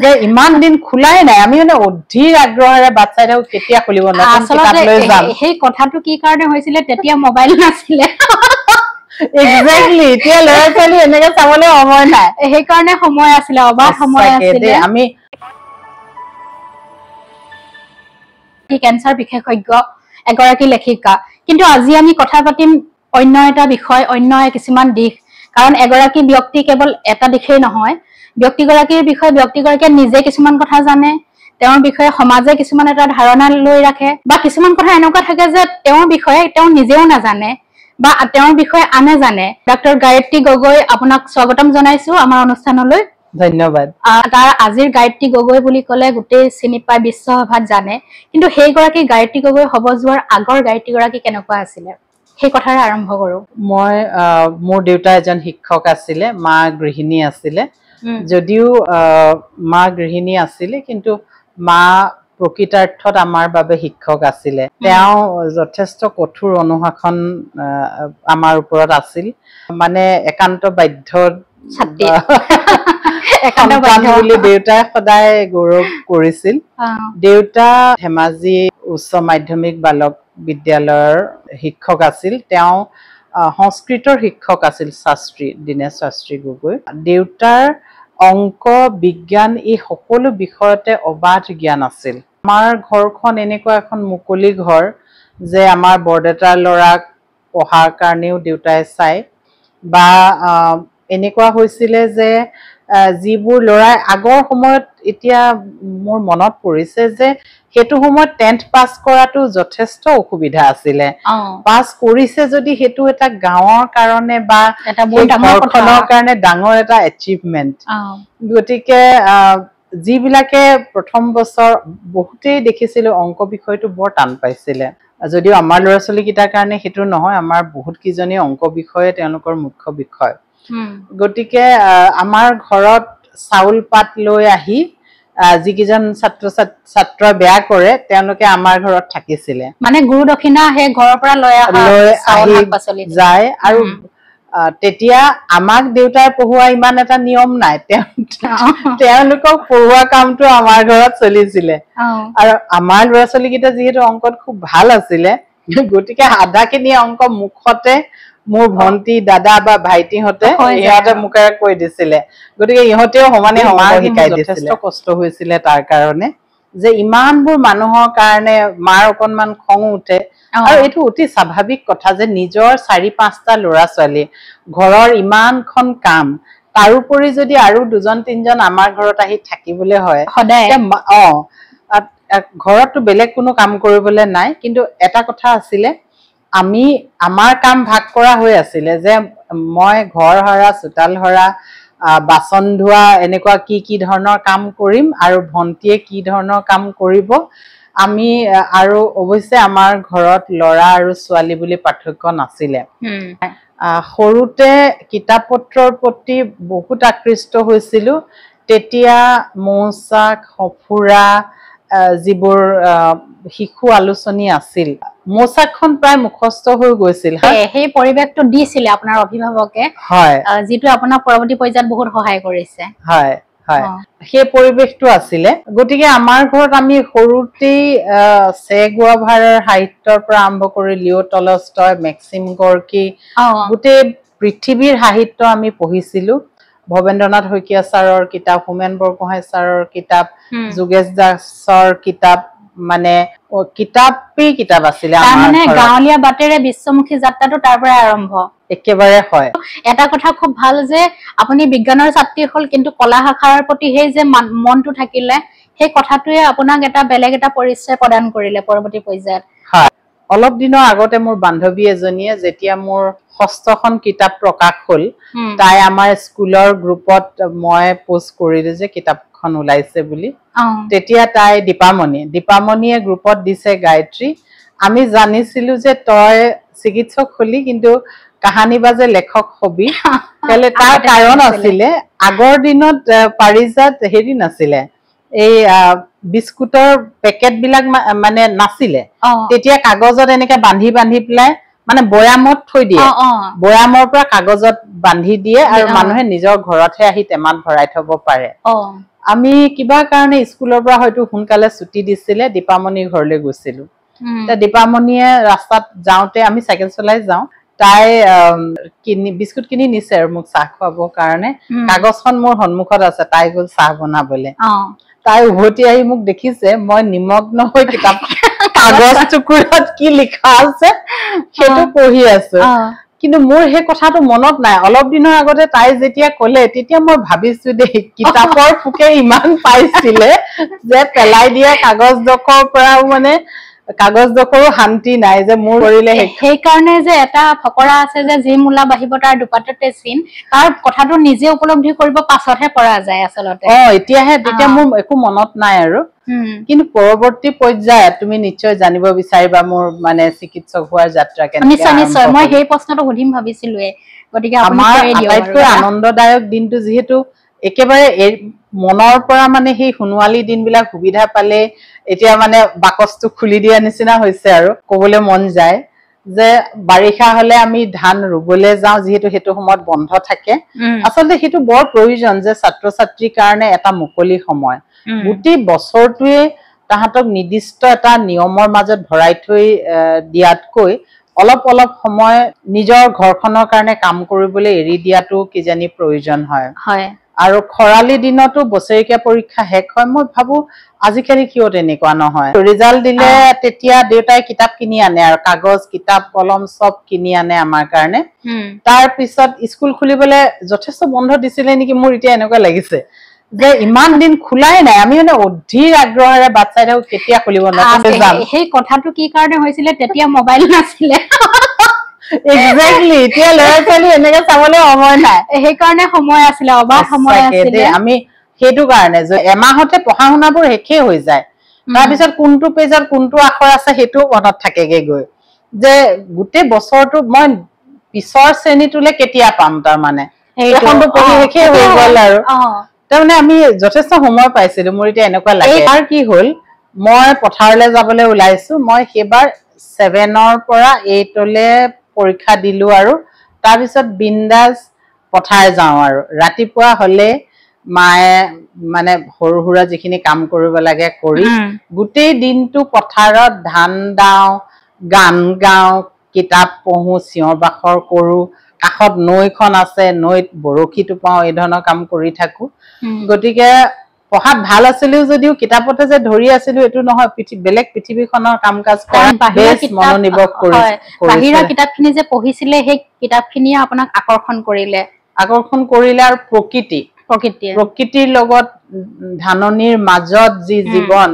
যে ইমান দিন খোলাই নাই আমি মানে অধীৰ আগ্ৰহেৰে বাচ্চাইটাও কেতিয়া খুলিব নতুন কিতাপ লৈ যাম সেই কথাটো কি কাৰণে হৈছিলে তেতিয়া মোবাইল নাছিলে এক্স্যাক্টলি এতিয়া ল'ৰা ছোৱালী এনেকে চাবলৈ সময় নাই সেই কাৰণে সময় আছিলে অবাধ সময় আছিলে আমি ক্যান্সাৰ বিশেষজ্ঞ এগৰাকী লেখিকা কিন্তু আজি আমি কথা পাতিম অন্য এটা বিষয় অন্য কিছুমান দিশ কাৰণ এগৰাকী ব্যক্তি কেৱল এটা দিশেই নহয় ব্যক্তিগৰাকীৰ বিষয়ে ব্যক্তিগৰাকীয়ে নিজে কিছুমান কথা জানে তেওঁৰ বিষয়ে সমাজে কিছুমান এটা ধাৰণা লৈ ৰাখে বা কিছুমান কথা এনেকুৱা থাকে যে তেওঁৰ বিষয়ে তেওঁ নিজেও নাজানে বা তেওঁৰ বিষয়ে আনে জানে ডক্টৰ গায়ত্ৰী গগৈ আপোনাক স্বাগতম জনাইছো আমাৰ অনুষ্ঠানলৈ ধন্যবাদ তাৰ আজিৰ গায়ত্ৰী গগৈ বুলি ক'লে গোটেই চিনি পাই বিশ্বসভাত জানে কিন্তু সেই গৰাকী গায়ত্ৰী গগৈ হ'ব যোৱাৰ আগৰ গায়ত্ৰী গৰাকী কেনেকুৱা আছিল সেই কথাৰে আৰম্ভ কৰো মই মোৰ দেউতা এজন শিক্ষক আছিল মা গৃহিণী আছিল যদিও মা গৃহিণী আছিল কিন্তু মা প্ৰকৃতাৰ্থত আমাৰ বাবে শিক্ষক আছিল তেওঁ যথেষ্ট কঠোৰ অনুশাসন আমাৰ ওপৰত আছিল মানে একান্ত বাধ্য ছাত্ৰী বুলি দেউতাই সদায় গৌৰৱ কৰিছিল দেউতা ধেমাজি উচ্চ মাধ্যমিক বালক বিদ্যালয়ৰ শিক্ষক আছিল তেওঁ সংস্কৃতৰ শিক্ষক আছিল শাস্ত্ৰী দিনেশ শাস্ত্ৰী গগৈ দেউতাৰ অংক বিজ্ঞান এই সকলো বিষয়তে অবাধ জ্ঞান আছিল আমাৰ ঘৰখন এনেকুৱা এখন মুকলি ঘৰ যে আমাৰ বৰদেউতাৰ ল'ৰাক পঢ়াৰ কাৰণেও দেউতাই চাই বা এনেকুৱা হৈছিল যে যিবোৰ ল'ৰাই আগৰ সময়ত এতিয়া মোৰ মনত পৰিছে যে হেতু সময়ত 10th পাস কৰাটো যথেষ্ট অসুবিধা আছিল পাস কৰিছে যদি হেতু এটা গাঁৱৰ কাৰণে বা এটা ঘৰখনৰ কাৰণে ডাঙৰ এটা এচিভমেন্ট গতিকে যিবিলাকে প্ৰথম বছৰ বহুতেই দেখিছিল অংক বিষয়টো বৰ টান পাইছিল যদিও আমাৰ ল'ৰা ছোৱালী কিটাৰ কাৰণে হেতু নহয় আমাৰ বহুত কিজনী অংক বিষয়ে তেওঁলোকৰ মুখ্য বিষয় গতিকে আমাৰ ঘৰত চাউল পাত লৈ আহি যিকিজন ছাত্ৰ বেয়া কৰে তেওঁলোকে আমাৰ ঘৰত থাকিছিল মানে গুৰু দক্ষিণা হে ঘৰৰ পৰা লৈ যায় আৰু তেতিয়া আমাক দেউতাই পঢ়ুৱা ইমান এটা নিয়ম নাই তেওঁলোকক পঢ়ুৱা কামটো আমাৰ ঘৰত চলিছিল আৰু আমাৰ ল'ৰা ছোৱালী কিটা যিহেতু অংকত খুব ভাল আছিল গতিকে আধাখিনি অংক মুখতে মোৰ ভন্টি দাদা বা ভাইটিহঁতে ইহঁতে মুখেৰে কৈ দিছিল গতিকে ইহঁতেও সমানে সমান শিকাই দিছিল যথেষ্ট কষ্ট হৈছিল তাৰ কাৰণে যে ইমানবোৰ মানুহৰ কাৰণে মাৰ অকনমান খং উঠে আৰু এটো অতি স্বাভাৱিক কথা যে নিজৰ 4-5টা ল'ৰা ছোৱালী ঘৰৰ ইমানখন কাম তাৰোপৰি যদি আৰু দুজন তিনজন আমাৰ ঘৰত আহি থাকিবলৈ হয় সদায় ঘৰতটো বেলেগ কোনো কাম কৰিবলৈ নাই কিন্তু এটা কথা আছিল আমি আমাৰ কাম ভাগ কৰা হৈ আছিল যে মই ঘৰ হৰা চোতাল হৰা বাসন ধোৱা এনেকুৱা কি ধৰণৰ কাম কৰিম আৰু ভন্টিয়ে কি ধৰণৰ কাম কৰিব আমি আৰু অৱশ্যে আমাৰ ঘৰত ল'ৰা আৰু ছোৱালী বুলি পাৰ্থক্য নাছিল সৰুতে কিতাপ পত্ৰৰ প্ৰতি বহুত আকৃষ্ট হৈছিল তেতিয়া মৌচাক সফুৰা যিবোৰ শিশু আলোচনী আছিল মৌচাকখন প্ৰায় মুখস্থ হৈ গৈছিল সেই পৰিবেশটো দিছিল আপোনাৰ অভিভাৱকে হয় যেটো আপোনাৰ পৰৱৰ্তী পৰ্যায়ত বহুত সহায় কৰিছে হয় হয় সেই পৰিবেশটো আছিল গতিকে আমাৰ ঘৰত আমি সৰুতেই চে গুৱাভাৰৰ সাহিত্যৰ পৰা আৰম্ভ কৰি লিও টলষ্টয় মেক্সিম গৰ্কি গোটেই পৃথিৱীৰ সাহিত্য আমি পঢ়িছিলো ভবেন্দ্ৰনাথ শইকীয়া ছাৰৰ কিতাপ হোমেন বৰগোহাঁই ছাৰৰ কিতাপ যোগেশ দাসৰ কিতাপ মানে কিতাপ আছিল মানে গাঁৱলীয়া বাটেৰে বিশ্বমুখী যাত্ৰাটো তাৰ পৰা আৰম্ভ একেবাৰে হয় এটা কথা খুব ভাল যে আপুনি বিজ্ঞানৰ ছাত্ৰী হল কিন্তু কলা শাখাৰ প্ৰতি সেই যে মনটো থাকিলে সেই কথাটোৱে আপোনাক এটা বেলেগ এটা পৰিচয় প্ৰদান কৰিলে পৰৱৰ্তী পৰ্যায়ত হয় অলপ দিনৰ আগতে মোৰ বান্ধৱী এজনীয়ে যেতিয়া মোৰ 6খন কিতাপ প্ৰকাশ হল তাই আমাৰ স্কুলৰ গ্ৰুপত মই পোষ্ট কৰিলে যে কিতাপখন ওলাইছে বুলি তেতিয়া তাই দীপামণিয়ে গ্ৰুপত দিছে গায়ত্ৰী আমি জানিছিলো যে তই চিকিৎসক হলি কিন্তু কাহানী বাজে লেখক হবি তেলে তাৰ কাৰণ আছিল আগৰ দিনত পাৰিজাত হেৰি নাছিল এই বিস্কুটৰ পেকেট বিলাক মানে নাছিল তেতিয়া কাগজত এনেকে বান্ধি প্লাই মানে বয়ামত থৈ দিয়ে বয়ামৰ পৰা কাগজত বান্ধি দিয়ে আৰু মানুহে নিজৰ ঘৰতহে আহি টেমাত ভৰাই থব পাৰে আমি কিবা কাৰণে স্কুলৰ পৰা হয়তো সোনকালে ছুটি দিছিলে দীপামণিৰ ঘৰলৈ গৈছিলো দীপামণিয়ে ৰাস্তাত যাওঁতে আমি চাইকেল চলাই যাওঁ তাই বিস্কুট কিনি নিছে আৰু মোক চাহ খুৱাবৰ কাৰণে কাগজখন মোৰ সন্মুখত আছে তাই গ'ল চাহ বনাবলে তাই উভতি আহি মোক দেখিছে মই নিমগ্ন হৈ কিতাপ কাগজ টুকুৰাত কি লিখা আছে সেইটো পঢ়ি আছো কিন্তু মোৰ সেই কথাটো মনত নাই অলপ দিনৰ আগতে তাই যেতিয়া ক'লে তেতিয়া মই ভাবিছো দেই কিতাপৰ ফুকে ইমান পাইছিলে যে পেলাই দিয়া কাগজ ডখৰ পৰাও মানে কাগজ ডখৰো শান্তি নাই যে মোৰ কৰিলে সেই কাৰণে যে এটা ফকৰা আছে যে যি মূলা বাহিব তাৰ দুপাততে চিন তাৰ কথাটো নিজে উপলব্ধি কৰিব পাছতহে পৰা যায় আচলতে এতিয়াহে তেতিয়া মোৰ একো মনত নাই আৰু কিন্তু পৰৱৰ্তী পৰ্যায়ত তুমি নিশ্চয় জানিব বিচাৰিবা মোৰ মানে চিকিৎসক হোৱাৰ যাত্ৰা কেনেকৈ নিশ্চয় নিশ্চয় মই সেই প্ৰশ্নটো সুধিম ভাবিছিলোৱে গতিকে আমাৰ আটাইতকৈ আনন্দদায়ক দিনটো যিহেতু একেবাৰে মনৰ পৰা মানে সেই সোণোৱালী দিনবিলাক সুবিধা পালে এতিয়া মানে বাকচটো খুলি দিয়া নিচিনা হৈছে আৰু ক'বলৈ মন যায় যে বাৰিষা হলে আমি ধান ৰুবলৈ যাওঁ যিহেতু সেইটো সময়ত বন্ধ থাকে আচলতে সেইটো বৰ প্ৰয়োজন যে ছাত্ৰ ছাত্ৰীৰ কাৰণে এটা মুকলি সময় গোটেই বছৰটোৱে তাহাঁতক নিৰ্দিষ্ট এটা নিয়মৰ মাজত ভৰাই থৈ দিয়াতকৈ অলপ অলপ সময় নিজৰ ঘৰখনৰ কাৰণে কাম কৰিবলৈ এৰি দিয়াটো কিজানি প্ৰয়োজন হয় আৰু খৰালি দিনতো বছৰেকীয়া পৰীক্ষা শেষ হয় মই ভাবো আজিকালি কিয় তেনেকুৱা নহয় ৰিজাল্ট দিলে তেতিয়া দেউতাই কিতাপ কিনি আনে আৰু কাগজ কিতাপ কলম সব কিনি আনে আমাৰ কাৰণে তাৰ পিছত স্কুল খুলিবলৈ যথেষ্ট বন্ধ দিছিলে নেকি মোৰ এতিয়া এনেকুৱা লাগিছে যে ইমান দিন খোলাই নাই আমি মানে অধীৰ আগ্ৰহেৰে বাট চাই থাকো কেতিয়া খুলিব সেই কথাটো কি কাৰণে হৈছিলে তেতিয়া মোবাইল নাছিলে এক্সাক্টলি এতিয়া ল'ৰা ছোৱালী এনেকে চাবলৈ সময় নাই সেইকাৰণে সময় আছিলে অবাধ সময় আছিলে আমি সেইটো কাৰণে যে এমাহতে পঢ়া শুনাবোৰ শেষেই হৈ যায় তাৰপিছত কোনটো পেজত কোনটো আখৰ আছে সেইটো মনত থাকেগে গৈ যে গোটেই বছৰটো মই পিছৰ শ্ৰেণীটোলে কেতিয়া পাম তাৰমানে এখনটো পঢ়ি শেষেই হৈ গ'ল আৰু তাৰমানে আমি যথেষ্ট সময় পাইছিলো মোৰ এতিয়া এনেকুৱা লাগে আৰু কি হ'ল মই পথাৰলৈ যাবলৈ ওলাইছো মই সেইবাৰ 7ৰ পৰা 8লৈ পৰীক্ষা দিলো আৰু তাৰপিছত বিন্দাস পথাৰ যাওঁ আৰু ৰাতিপুৱা হলে মায়ে মানে সৰু সুৰা যিখিনি কাম কৰিব লাগে কৰি গোটেই দিনটো পথাৰত ধান দাও গান গাওঁ কিতাপ পঢ়ো চিঞৰ বাখৰ কৰো কাষত নৈখন আছে নৈত বৰশী টোপাও এই ধৰণৰ কাম কৰি থাকো গতিকে পঢ়াত ভাল আছিলো যদিও কিতাপতে যে ধৰি আছিলো এটো নহয় বেলেগ পৃথিৱীখনৰ কাম কাজ কৰা বেছ মনোনিবেশ কৰি বাহিৰা কিতাপখিনি যে পঢ়িছিলে সেই কিতাপখিনিয়ে আপোনাক আকৰ্ষণ কৰিলে আৰু প্ৰকৃতিৰ লগত ধাননিৰ মাজত যি জীৱন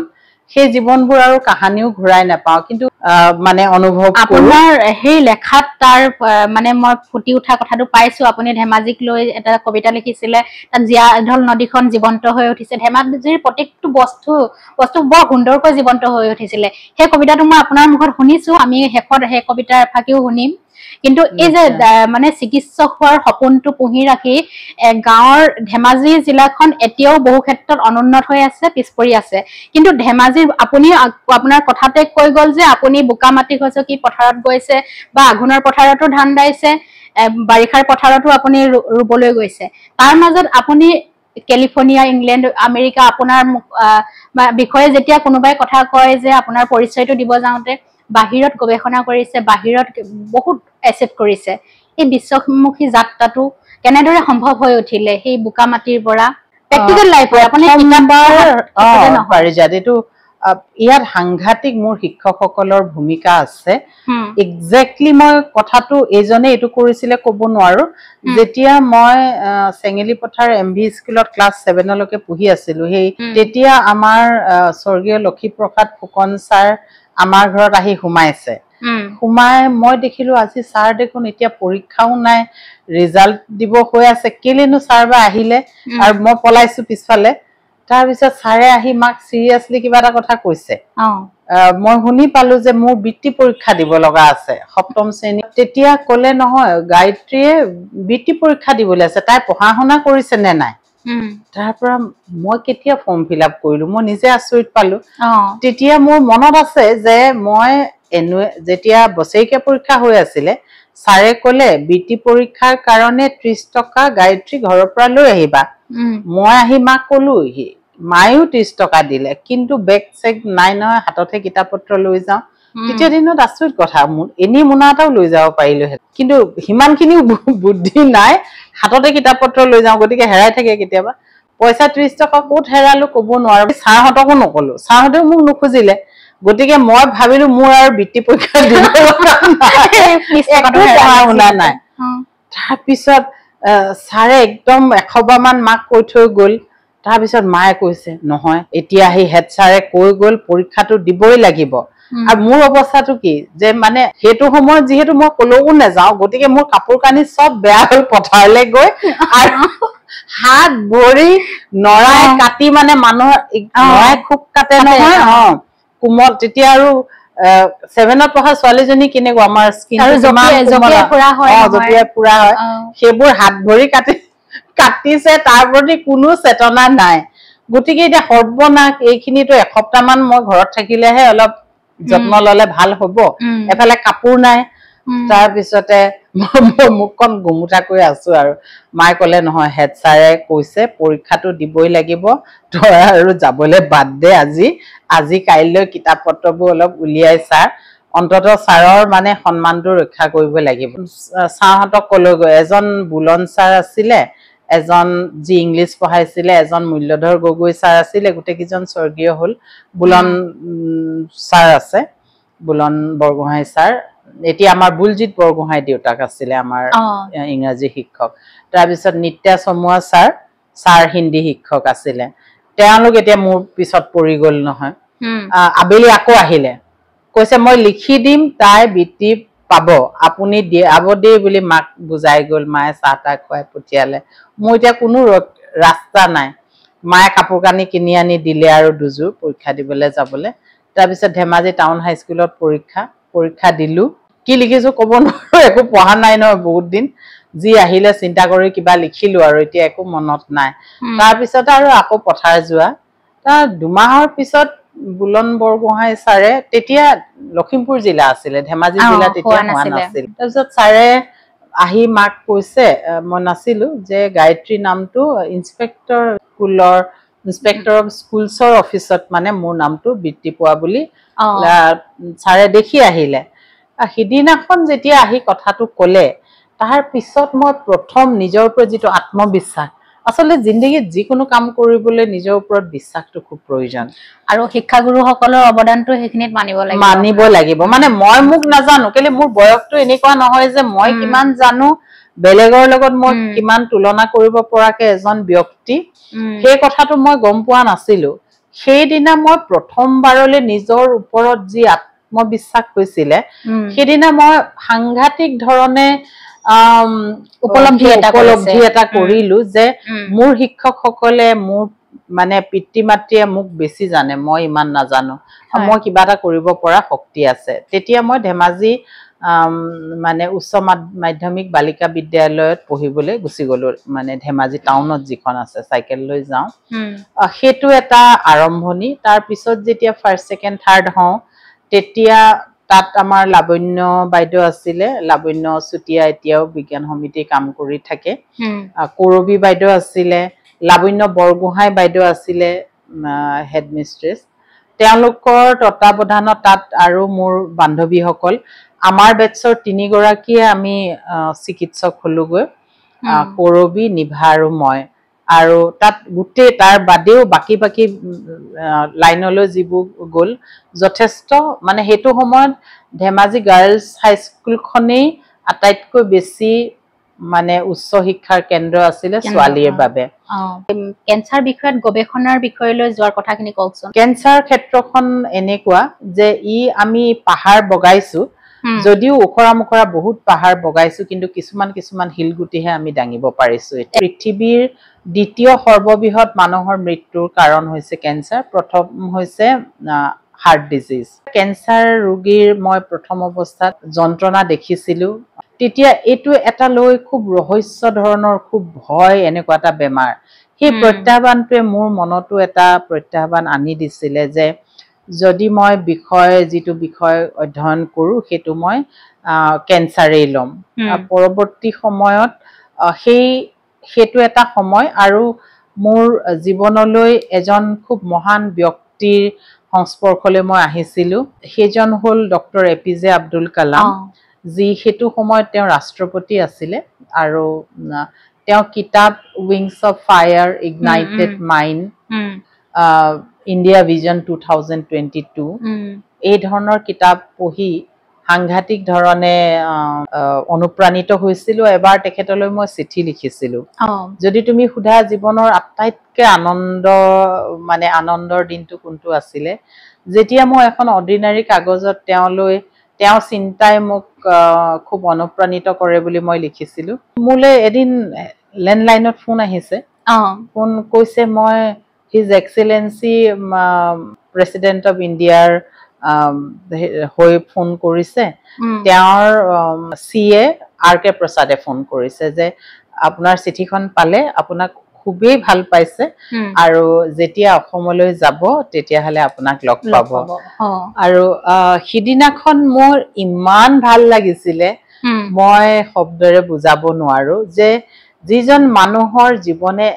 সেই জীৱনবোৰ আৰু কাহানিও ঘূৰাই নাপাওঁ কিন্তু মানে অনুভৱ আপোনাৰ সেই লেখাত তাৰ মানে মই ফুটি উঠা কথাটো পাইছো আপুনি ধেমাজিক লৈ এটা কবিতা লিখিছিলে তাত জীয়াঢল নদীখন জীৱন্ত হৈ উঠিছে ধেমাজিৰ প্ৰত্যেকটো বস্তু বৰ সুন্দৰকৈ জীৱন্ত হৈ উঠিছিলে সেই কবিতাটো মই আপোনাৰ মুখত শুনিছো আমি শেষত সেই কবিতাৰ এফাকিও শুনিম কিন্তু এই যে মানে চিকিৎসক হোৱাৰ সপোনটো পুহি ৰাখি গাঁৱৰ ধেমাজি জিলাখন এতিয়াও বহু ক্ষেত্ৰত অনুন্নত হৈ আছে পিছ পৰি আছে কিন্তু ধেমাজিৰ আপুনি আপোনাৰ কথাতে কৈ গ'ল যে আপুনি বোকা মাটি খচকি পথাৰত গৈছে বা আঘোণৰ পথাৰতো ধান দাইছে বাৰিষাৰ পথাৰতো আপুনি ৰুবলৈ গৈছে তাৰ মাজত আপুনি কেলিফৰ্নিয়া ইংলেণ্ড আমেৰিকা আপোনাৰ বিষয়ে যেতিয়া কোনোবাই কথা কয় যে আপোনাৰ পৰিচয়টো দিব যাওঁতে বাহিৰত গৱেষণা কৰিছে বাহিৰত বহুত এচিভ কৰিছে এই বিশ্বমুখী যাত্ৰাটো কেনেদৰে সম্ভৱ হৈ উঠিলে সেই বোকা মাটিৰ পৰা প্ৰেক্টিকেল লাইফত আপুনি এইটো ইয়াত সাংঘাতিক মোৰ শিক্ষকসকলৰ ভূমিকা আছে এক্সেক্টলি মই কথাটো এইজনে এইটো কৰিছিলে ক'ব নোৱাৰো যেতিয়া মই চেঙেলি পথাৰ এমভি স্কুলত ক্লাছ 7লৈকে পঢ়ি আছিলো সেই তেতিয়া আমাৰ স্বৰ্গীয় লক্ষীপ্ৰসাদ ফুকন ছাৰ আমাৰ ঘৰত আহি সোমাইছে সোমাই মই দেখিলো আজি ছাৰ দেখোন এতিয়া পৰীক্ষাও নাই ৰিজাল্ট দিব হৈ আছে কেলেনো ছাৰ বা আহিলে আৰু মই পলাইছো পিছফালে তাৰপিছত ছাৰে আহি মাক সিৰিয়াসলি কিবা এটা কথা কৈছে মই শুনি পালো যে মোৰ বৃত্তি পৰীক্ষা দিব লগা আছে সপ্তম শ্ৰেণী তেতিয়া ক'লে নহয় গায়ত্ৰীয়ে বৃত্তি পৰীক্ষা দিবলৈ আছে তাই পঢ়া শুনা কৰিছে নে নাই তাৰ পৰা মই কেতিয়া ফৰ্ম ফিল আপ কৰিলো মই নিজে আচৰিত পালো তেতিয়া মোৰ মনত আছে যে মই যেতিয়া বছৰেকীয়া পৰীক্ষা হৈ আছিলে ছাৰে ক'লে বৃত্তি পৰীক্ষাৰ কাৰণে 30 টকা গায়ত্ৰী ঘৰৰ পৰা লৈ আহিবা মই আহি মাক ক'লো মায়েও 30 টকা দিলে কিন্তু বেগ চেক নাই নহয় হাততে কিতাপ পত্ৰ লৈ যাওঁ তেতিয়া দিনত আচৰিত কথা এনে মোনা এটাও লৈ যাব পাৰিলোহেঁতেন কিন্তু সিমানখিনিও বুদ্ধি নাই হাততে কিতাপ পত্ৰ লৈ যাওঁ গতিকে হেৰাই থাকে কেতিয়াবা পইচা 30 টকা ক'ত হেৰালো ক'ব নোৱাৰো ছাৰহঁতকো নকলো ছাৰহঁতেও মোক নুখুজিলে গতিকে মই ভাবিলো মোৰ আৰু বৃত্তি পৰীক্ষা দিব নাই তাৰপিছত ছাৰে একদম 100 মান মাক কৈ থৈ গ'ল তাৰপিছত মায়ে কৈছে নহয় এতিয়া আহি হেড ছাৰে কৈ গ'ল পৰীক্ষাটো দিবই লাগিব আৰু মোৰ অৱস্থাটো কি যে মানে হেতু সময়ত যেহেতু মই কলৈও নাযাওঁ গতিকে মোৰ কাপোৰ কানি সব বেয়া হ'ল পথাৰলৈ গৈ আৰু হাত ভৰি নৰাই কাটি মানে মানুহৰ নৰাই খুব কাটে নহয় কোমল তেতিয়া আৰু 7ত পঢ়া ছোৱালীজনী কেনেকুৱা আমাৰ স্কিনটো জপিয়াই ফুৰা হয় সেইবোৰ হাত ভৰি কাটিছে তাৰ প্ৰতি কোনো চেতনা নাই গতিকে এতিয়া সৰ্বনাশ এইখিনিতো এসপ্তাহ মান মই ঘৰত থাকিলেহে অলপ যত্ন ললে ভাল হ'ব এফালে কাপোৰ নাই তাৰপিছতে মুখখন গুমুঠা কৰি আছো আৰু মায়ে ক'লে নহয় হেড ছাৰে কৈছে পৰীক্ষাটো দিবই লাগিব তই আৰু যাবলৈ বাদ দে আজি কাইলৈ কিতাপ পত্ৰবোৰ অলপ উলিয়াই ছাৰ অন্ততঃ ছাৰৰ মানে সন্মানটো ৰক্ষা কৰিব লাগিব ছাৰহঁতক কলৈগৈ এজন বুলন ছাৰ আছিলে এজন যি ইংলিছ পঢ়াইছিলে এজন মূল্যধৰ গগৈ ছাৰ আছিলে গোটেইকেইজন স্বৰ্গীয় হ'ল বুলন ছাৰ আছে বুলন বৰগোহাঁই ছাৰ এতিয়া আমাৰ বুলজিৎ বৰগোহাঁই দেউতাক আছিলে আমাৰ ইংৰাজী শিক্ষক তাৰপিছত নিত্যা চমুৱা ছাৰ হিন্দী শিক্ষক আছিলে তেওঁলোক এতিয়া মোৰ পিছত পৰি গ'ল নহয় আবেলি আকৌ আহিলে কৈছে মই লিখি দিম তাই বৃত্তি পাব আপুনি দিয়াব দেই বুলি মাক বুজাই গ'ল মায়ে চাহ তাহ খুৱাই পঠিয়ালে মোৰ এতিয়া কোনো ৰাস্তা নাই মায়ে কাপোৰ কানি কিনি আনি দিলে আৰু দুযোৰ পৰীক্ষা দিবলৈ যাবলৈ তাৰপিছত ধেমাজি টাউন হাইস্কুলত পৰীক্ষা দিলো কি লিখিছো ক'ব নোৱাৰো একো পঢ়া নাই নহয় বহুত দিন যি আহিলে চিন্তা কৰি কিবা লিখিলো আৰু এতিয়া একো মনত নাই তাৰপিছত আৰু আকৌ পথাৰ যোৱা তাৰ দুমাহৰ পিছত বুলন বৰগোহাঁই ছাৰে তেতিয়া লখিমপুৰ জিলা আছিলে ধেমাজি জিলা তেতিয়া হোৱা নাছিল তাৰপিছত ছাৰে আহি মাক কৈছে মই নাছিলো যে গায়ত্ৰী নামটো ইন্সপেক্টৰ অফ স্কুলছৰ অফিচত মানে মোৰ নামটো বৃত্তি পোৱা বুলি ছাৰে দেখি আহিলে সিদিনাখন যেতিয়া আহি কথাটো ক'লে তাৰ পিছত মই প্ৰথম নিজৰ ওপৰত যিটো আত্মবিশ্বাস আচলতে জিন্দগীত যিকোনো কাম কৰিবলৈ নিজৰ ওপৰত বিশ্বাসটো খুব প্ৰয়োজন আৰু শিক্ষাগুৰুসকলৰ অৱদানটো সেইখিনিত মানিব লাগিব মানে মই মোক নাজানো কেলে মোৰ বয়সটো এনেকুৱা নহয় যে মই কিমান জানো বেলেগৰ লগত মই কিমান তুলনা কৰিব পৰাকে এজন ব্যক্তি সেই কথাটো মই গম পোৱা নাছিলো সেইদিনা মই প্ৰথমবাৰলৈ নিজৰ ওপৰত যি আত্মবিশ্বাস হৈছিলে সেইদিনা মই সাংঘাতিক ধৰণে উপলব্ধি এটা কৰিলো যে মোৰ শিক্ষকসকলে মোৰ মানে পিতৃ মাতৃয়ে মোক বেছি জানে মই ইমান নাজানো মই কিবা এটা কৰিব পৰা শক্তি আছে তেতিয়া মই ধেমাজি মানে উচ্চ মাধ্যমিক বালিকা বিদ্যালয়ত পঢ়িবলৈ গুচি গলো মানে ধেমাজি টাউনত যিখন আছে চাইকেল লৈ যাওঁ সেইটো এটা আৰম্ভণি তাৰ পিছত যেতিয়া ফাৰ্ষ্ট ছেকেণ্ড থাৰ্ড হওঁ তেতিয়া তাত আমাৰ লাবণ্য বাইদেউ আছিলে লাবণ্য চুতীয়া এতিয়াও বিজ্ঞান সমিতি কাম কৰি থাকে কৰবী বাইদেউ আছিলে লাবণ্য বৰগোহাঁই বাইদেউ আছিলে হেডমিষ্ট্ৰেছ তেওঁলোকৰ তত্ত্বাৱধানত তাত আৰু মোৰ বান্ধৱীসকল আমাৰ বেটছৰ 3 গৰাকীয়ে আমি চিকিৎসক হলোগৈ কৰবী নিভা আৰু মই আৰু তাত গোটেই তাৰ বাদেও বাকি লাইনলৈ যিবোৰ গ'ল যথেষ্ট মানে সেইটো সময়ত ধেমাজি গাৰ্লছ হাইস্কুলখনেই আটাইতকৈ বেছি মানে উচ্চ শিক্ষাৰ কেন্দ্ৰ আছিলে ছোৱালীৰ বাবে কেঞ্চাৰ বিষয়ত গৱেষণাৰ বিষয়লৈ যোৱাৰ কথাখিনি কওকচোন কেঞ্চাৰ ক্ষেত্ৰখন এনেকুৱা যে আমি পাহাৰ বগাইছো যদিও ওখৰা মুখৰা বহুত পাহাৰ বগাইছো কিন্তু কিছুমান হিলগুটিহে আমি দাঙিব পাৰিছো পৃথিৱীৰ দ্বিতীয় সৰ্ববৃহৎ মানুহৰ মৃত্যুৰ কাৰণ হৈছে কেঞ্চাৰ প্ৰথম হৈছে হাৰ্ট ডিজিজ কেঞ্চাৰ ৰোগীৰ মই প্ৰথম অৱস্থাত যন্ত্ৰণা দেখিছিলো তেতিয়া এইটো এটা লৈ খুব ৰহস্য ধৰণৰ খুব ভয় এনেকুৱা এটা বেমাৰ সেই প্ৰত্যাহ্বানটোৱে মোৰ মনতো এটা প্ৰত্যাহ্বান আনি দিছিলে যে যদি মই যিটো বিষয় অধ্যয়ন কৰো সেইটো মই কেঞ্চাৰেই ল'ম পৰৱৰ্তী সময়ত সেইটো এটা সময় আৰু মোৰ জীৱনলৈ এজন খুব মহান ব্যক্তিৰ সংস্পৰ্শলৈ মই আহিছিলোঁ সেইজন হ'ল ডক্টৰ এপিজে আব্দুল কালাম যি হেতু সময়ত তেওঁ ৰাষ্ট্ৰপতি আছিলে আৰু তেওঁ কিতাপ wings of fire ignited mind India vision 2022 এই ধৰণৰ কিতাপ পঢ়ি সাংঘাতিক ধৰণে অনুপ্ৰাণিত হৈছিলোঁ এবাৰ তেখেতলৈ মই চিঠি লিখিছিলোঁ যদি তুমি সোধা জীৱনৰ আটাইতকৈ আনন্দৰ দিনটো কোনটো আছিলে যেতিয়া মই এখন অৰ্ডিনাৰী কাগজত তেওঁ চিন্তাই মোক খুব অনুপ্ৰাণিত কৰে বুলি মই লিখিছিলোঁ মোলৈ এদিন লেণ্ডলাইনত ফোন আহিছে ফোন কৈছে মই হিজ এক্সেলেঞ্চি প্ৰেচিডেণ্ট অফ ইণ্ডিয়াৰ হৈ ফোন কৰিছে তেওঁৰ CA RK প্ৰসাদে ফোন কৰিছে যে আপোনাৰ চিঠিখন পালে আপোনাক খুবেই ভাল পাইছে আৰু যেতিয়া অসমলৈ যাব তেতিয়াহলে আপোনাক লগ পাব আৰু সিদিনাখন মোৰ ইমান ভাল লাগিছিলে মই শব্দৰে বুজাব নোৱাৰো যে যিজন মানুহৰ জীৱনে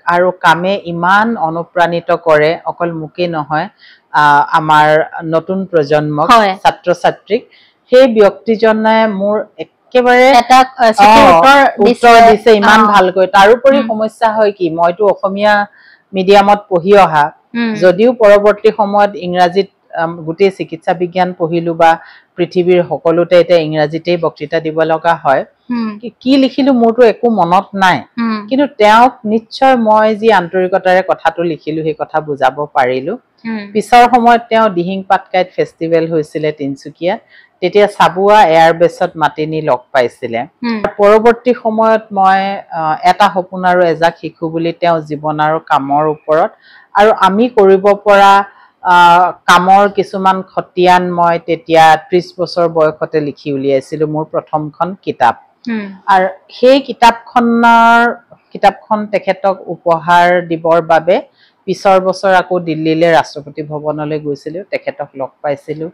আৰু কামে ইমান অনুপ্ৰাণিত কৰে অকল মুকে নহয় আমাৰ নতুন প্ৰজন্মক ছাত্ৰ ছাত্ৰীক সেই ব্যক্তিজনে মোৰ একেবাৰে এটা উত্তৰ দিছে ইমান ভালকৈ তাৰোপৰি সমস্যা হয় কি মইতো অসমীয়া মিডিয়ামত পঢ়ি অহা যদিও পৰৱৰ্তী সময়ত ইংৰাজীত গোটেই চিকিৎসা বিজ্ঞান পঢ়িলো বা পৃথিৱীৰ সকলোতে এটা ইংৰাজীতেই বক্তৃতা দিব লগা হয় কি লিখিলো মোৰতো একো মনত নাই কিন্তু তেওঁক নিশ্চয় মই যি আন্তৰিকতাৰে কথাটো লিখিলো সেই কথা বুজাব পাৰিলো পিছৰ সময়ত তেওঁ দিহিং পাটকাইত ফেষ্টিভেল হৈছিলে তিনচুকীয়াত তেতিয়া চাবুৱা এয়াৰবেছত মাতিনি লগ পাইছিলে পৰৱৰ্তী সময়ত মই এটা সপোন আৰু এজাক শিশু বুলি তেওঁ জীৱন আৰু কামৰ ওপৰত আৰু আমি কৰিব পৰা কামৰ কিছুমান খতিয়ান মই তেতিয়া 30 বছৰ বয়সতে লিখি উলিয়াইছিলো মোৰ প্ৰথমখন কিতাপ আৰু সেই কিতাপখন তেখেতক উপহাৰ দিবৰ বাবে পিছৰ বছৰ আকৌ দিল্লীলৈ ৰাষ্ট্ৰপতি ভৱনলৈ গৈছিলো তেখেতক লগ পাইছিলো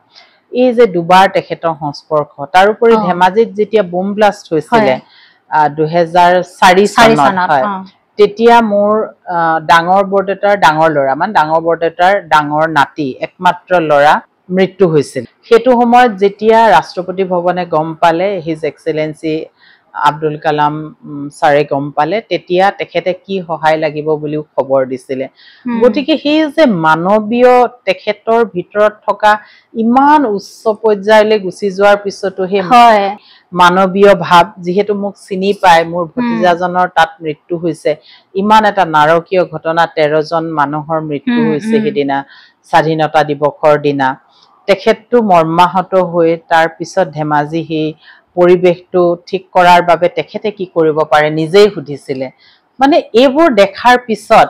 এই যে দুবাৰ তেখেতৰ সংস্পৰ্শ তাৰোপৰি ধেমাজিত যেতিয়া বোম ব্লাষ্ট হৈছিলে 2004 চনত হয় তেতিয়া মোৰ ডাঙৰ বৰদেউতাৰ ডাঙৰ ল'ৰা মানে ডাঙৰ বৰদেউতাৰ ডাঙৰ নাতি একমাত্ৰ ল'ৰা মৃত্যু হৈছিল সেইটো সময়ত যেতিয়া ৰাষ্ট্ৰপতি ভৱনে গম পালে হিজ এক্সেলেঞ্চি আব্দুল কালাম ছাৰে গম পালে তেতিয়া তেখেতে কি সহায় লাগিব বুলি খবৰ দিছিলে গতিকে সেই যে মানৱীয় তেখেতৰ ভিতৰত থকা ইমান উচ্চ পৰ্যায়লৈ গুচি যোৱাৰ পিছতো সেই মানৱীয় ভাৱ যিহেতু মোক চিনি পায় মোৰ ভতিজাজনৰ তাত মৃত্যু হৈছে ইমান এটা নাৰকীয় ঘটনা 13 জন মানুহৰ মৃত্যু হৈছে সেইদিনা স্বাধীনতা দিৱসৰ দিনা তেখেতটো মৰ্মাহত হৈ তাৰ পিছত ধেমাজি সেই পৰিবেশটো ঠিক কৰাৰ বাবে তেখেতে কি কৰিব পাৰে নিজেই সুধিছিলে মানে এইবোৰ দেখাৰ পিছত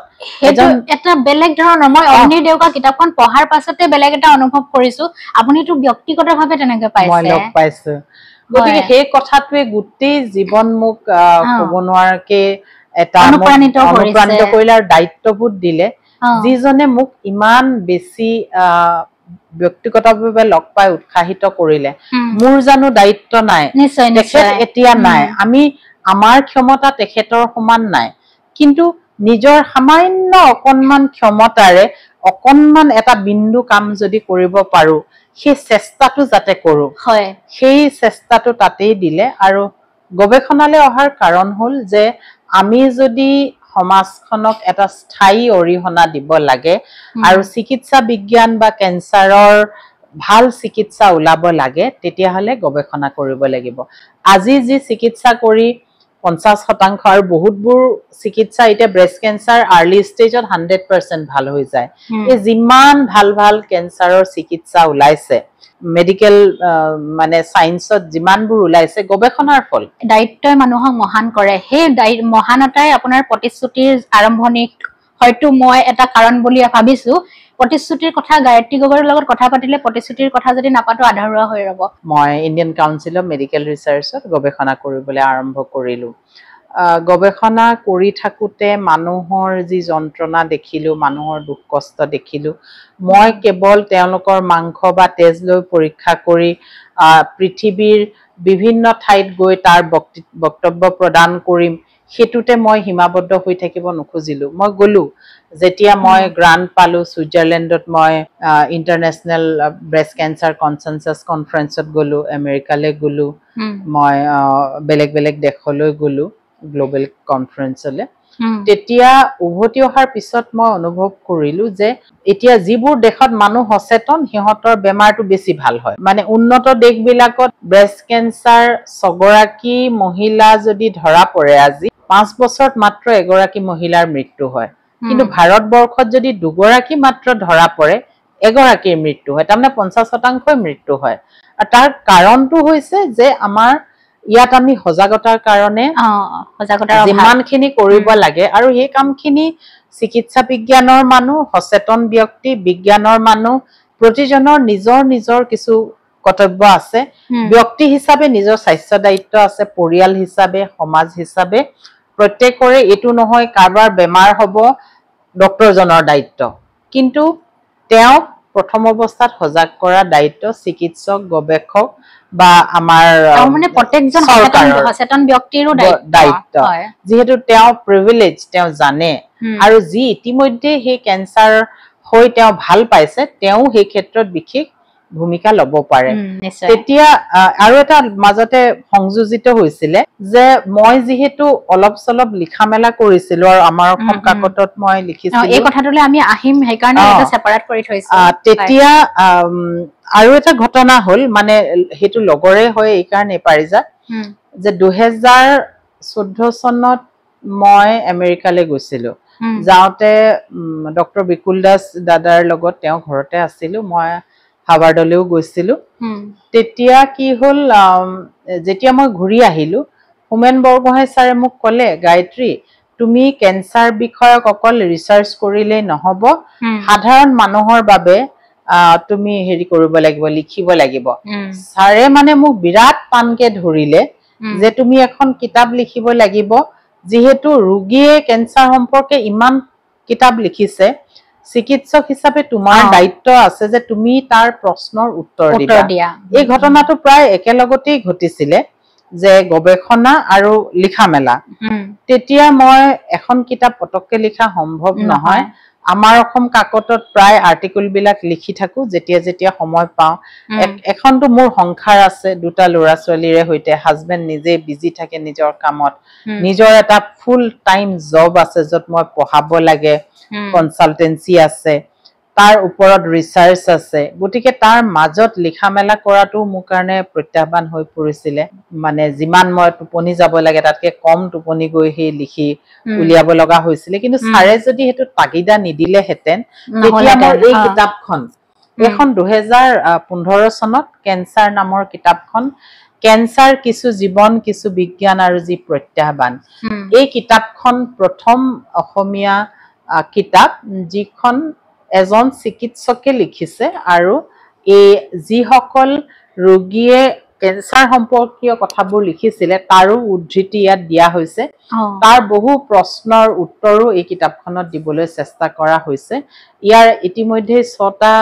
এটা বেলেগ ধৰণৰ মই অগ্নিৰ দেউকা কিতাপখন পঢ়াৰ পাছতে বেলেগ এটা অনুভৱ কৰিছো আপুনিটো ব্যক্তিগতভাৱে তেনেকৈ পাইছে মই লগ পাইছো গতিকে সেই কথাটোৱে গোটেই জীৱন মোক ক'ব নোৱাৰকে এটা অনুপ্ৰাণিত কৰিলে আৰু দায়িত্ববোধ দিলে যিজনে মোক ইমান বেছি ব্যক্তিগতভাৱে লগ পাই উৎসাহিত কৰিলে মোৰ জানো দায়িত্ব নাই তেখেত এতিয়া নাই আমি আমাৰ ক্ষমতা তেখেতৰ সমান নাই কিন্তু নিজৰ সামান্য অকনমান ক্ষমতাৰে অকনমান এটা বিন্দু কাম যদি কৰিব পাৰো সেই চেষ্টাটো যাতে কৰো সেই চেষ্টাটো তাতেই দিলে আৰু গৱেষণালৈ অহাৰ কাৰণ হ'ল যে আমি যদি সমাজখনক এটা স্থায়ী অৰিহণা দিব লাগে আৰু চিকিৎসা বিজ্ঞান বা কেন্সাৰৰ ভাল চিকিৎসা ওলাব লাগে তেতিয়াহলে গৱেষণা কৰিব লাগিব আজি যি চিকিৎসা কৰি 50% আৰু বহুতবোৰ চিকিৎসা এতিয়া ব্ৰেষ্ট কেন্সাৰ আৰ্লি ষ্টেজত 100% ভাল হৈ যায় এই যিমান ভাল ভাল কেন্সাৰৰ চিকিৎসা ওলাইছে মেডিকেল মানে সায়েন্সত যিমানবোৰ ওলাইছে গৱেষণাৰ ফল দায়িত্বই মানুহক মহান কৰে সেই মহানতাই আপোনাৰ প্ৰতিশ্ৰুতিৰ আৰম্ভণি হয়তো মই এটা কাৰণ বুলি ভাবিছো প্ৰতিশ্ৰুতিৰ কথা গায়ত্ৰী গগৈৰ লগত কথা পাতিলে প্ৰতিশ্ৰুতিৰ কথা যদি নাপাতো আধাৰুৱা হৈ ৰব মই ইণ্ডিয়ান কাউন্সিল অফ মেডিকেল ৰিচাৰ্চত গৱেষণা কৰিবলৈ আৰম্ভ কৰিলো গৱেষণা কৰি থাকোতে মানুহৰ যি যন্ত্ৰণা দেখিলো মানুহৰ দুখ কষ্ট দেখিলো মই কেৱল তেওঁলোকৰ মাংস বা তেজ লৈ পৰীক্ষা কৰি পৃথিৱীৰ বিভিন্ন ঠাইত গৈ তাৰ বক্তব্য প্ৰদান কৰিম হেতুতে মই সীমাবদ্ধ হৈ থাকিব নোখোজিলো মই গলো যেতিয়া মই গ্ৰান্ট পালো সুইজাৰলেণ্ডত মই ইন্টাৰনেশনাল ব্ৰেষ্ট ক্যান্সাৰ কনসেনসাস কনফাৰেন্সত গলো আমেৰিকালৈ গলো মই বেলেগ বেলেগ দেশলৈ গলো গ্লোবাল কনফাৰেন্সলৈ তেতিয়া উভতি অহাৰ পিছত মই অনুভৱ কৰিলো যে এতিয়া যিবোৰ দেশত মানুহ সচেতন সিহঁতৰ বেমাৰটো বেছি ভাল হয় মানে উন্নত দেশবিলাকত ব্ৰেষ্ট ক্যান্সাৰ ছগৰাকী মহিলা যদি ধৰা পৰে আজি 5 বছৰত মাত্ৰ এগৰাকী মহিলাৰ মৃত্যু হয় কিন্তু ভাৰতবৰ্ষত যদি দুগৰাকী মাত্ৰ ধৰা পৰে এগৰাকীৰ মৃত্যু হয় তাৰমানে 50% মৃত্যু হয় আৰু তাৰ কাৰণটো হৈছে যে আমাৰ ইয়াত আমি সজাগতাৰ কাৰণে যিমানখিনি কৰিব লাগে আৰু এই কামখিনি চিকিৎসা বিজ্ঞানৰ মানুহ সচেতন ব্যক্তি বিজ্ঞানৰ মানুহ প্ৰতিজনৰ নিজৰ নিজৰ কিছু কৰ্তব্য আছে ব্যক্তি হিচাপে নিজৰ স্বাস্থ্য দায়িত্ব আছে পৰিয়াল হিচাপে সমাজ হিচাপে প্ৰত্যেকৰে এটো নহয় কাৰবাৰ বেমাৰ হ'ব ডক্টৰজনৰ দায়িত্ব কিন্তু তেওঁ প্ৰথম অৱস্থাত সজাগ কৰা দায়িত্ব চিকিৎসক গৱেষক বা আমাৰ মানে প্ৰত্যেকজন সচেতন ব্যক্তিৰো দায়িত্ব যেহেতু তেওঁ প্ৰিভিলেজ তেওঁ জানে আৰু যি ইতিমধ্যে হে ক্যান্সাৰ হৈ তেওঁ ভাল পাইছে তেওঁ সেই ক্ষেত্ৰত বিশেষ ভূমিকা লব পাৰে তেতিয়া আৰু এটা মাজতে সংযোজিত হৈছিল যে মই যেহেতু অলপ সলপ লিখা মেলা কৰিছিলো আৰু আমাৰ অসম কাকতত মই লিখিছিলো এই কথাটোলে আমি আহিম সেই কাৰণে এটা সেপাৰেট কৰি থৈছো তেতিয়া আৰু এটা ঘটনা হল মানে হেতু লগৰে হয় এই কাৰণে পাৰিজাত যে 2014 চনত মই আমেৰিকালৈ গৈছিলো যাওতে ডক্টৰ বিকুল দাস দাদাৰ লগত তেওঁ ঘৰতে আছিল মই হাৱাৰ্ডলৈও গৈছিলো তেতিয়া কি হল যেতিয়া মই ঘূৰি আহিলো হোমেন বৰগোহাঁই ছাৰে মোক ক'লে গায়ত্ৰী তুমি ক্যান্সাৰ বিষয়ক অকল ৰিসাৰ্চ কৰিলে নহব সাধাৰণ মানুহৰ বাবে তুমি হেৰি কৰিব লাগিব লিখিব লাগিব ছাৰে মানে মোক বিৰাট টানকে ধৰিলে যে তুমি এখন কিতাপ লিখিব লাগিব যেহেতু ৰোগীয়ে ক্যান্সাৰ সম্পৰ্কে ইমান কিতাপ লিখিছে চিকিৎসক হিচাপে তোমাৰ দায়িত্ব আছে যে তুমি তাৰ প্ৰশ্নৰ উত্তৰ দিবা এই ঘটনাটো প্ৰায় একেলগতেই ঘটিছিলে যে গৱেষণা আৰু লিখা মেলা তেতিয়া মই এখন কিতাপ পটককে লিখা সম্ভৱ নহয় আমাৰ অসম কাকতত প্ৰায় আৰ্টিকেল বিলাক লিখি থাকো যেতিয়া যেতিয়া সময় পাও এখনটো মোৰ সংসাৰ আছে দুটা লৰা ছোৱালীৰে হৈতে হাজবেণ্ড নিজে বিজি থাকে নিজৰ কামত নিজৰ এটা ফুল টাইম জব আছে যত মই পঢ়াব লাগে কনসালটেন্সি আছে তাৰ ওপৰত ৰিসাৰ্চ আছে গটিকে তাৰ মাজত লিখা মেলা কৰাটো মোৰ কাৰণে প্ৰত্যাহ্বান হৈ পৰিছিল মানে যিমান মই টোপনি যাব লাগে তাতকে কম টোপনি গৈ হে লিখি উলিয়াব লগা হৈছিল কিন্তু ছাৰে যদি হেতু তাগিদা নিদিলে হেতেন তেতিয়া মই এই কিতাপখন এখন 2015 চনত ক্যান্সাৰ নামৰ কিতাপখন ক্যান্সাৰ কিছু জীৱন কিছু বিজ্ঞান আৰু যি প্ৰত্যাহ্বান এই কিতাপখন প্ৰথম অসমীয়া কিতাপ যিখন এজন চিকিৎসকে লিখিছে আৰু এই যিসকল ৰোগীয়ে ক্যান্সাৰ সম্পৰ্কীয় কথাবোৰ লিখিছিলে তাৰো উদ্ধৃতি ইয়াত দিয়া হৈছে তাৰ বহু প্ৰশ্নৰ উত্তৰো এই কিতাপখনত দিবলৈ চেষ্টা কৰা হৈছে ইয়াৰ ইতিমধ্যে 6টা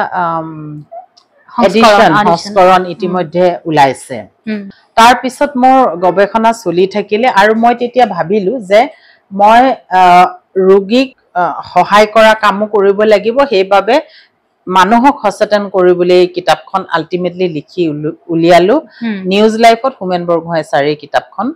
এডিশন সংস্কৰণ ইতিমধ্যে ওলাইছে তাৰ পিছত মোৰ গৱেষণা চলি থাকিলে আৰু মই তেতিয়া ভাবিলো যে মই ৰোগীক সহায় কৰা কাম কৰিব লাগিব হেইবাবে মানুহক সচেতন কৰিবলৈ এই কিতাপখন আলটিমেটলি লিখি উলিয়ালো নিউজ লাইফত হোমেন বৰগোহাঁই ছাৰে কিতাপখন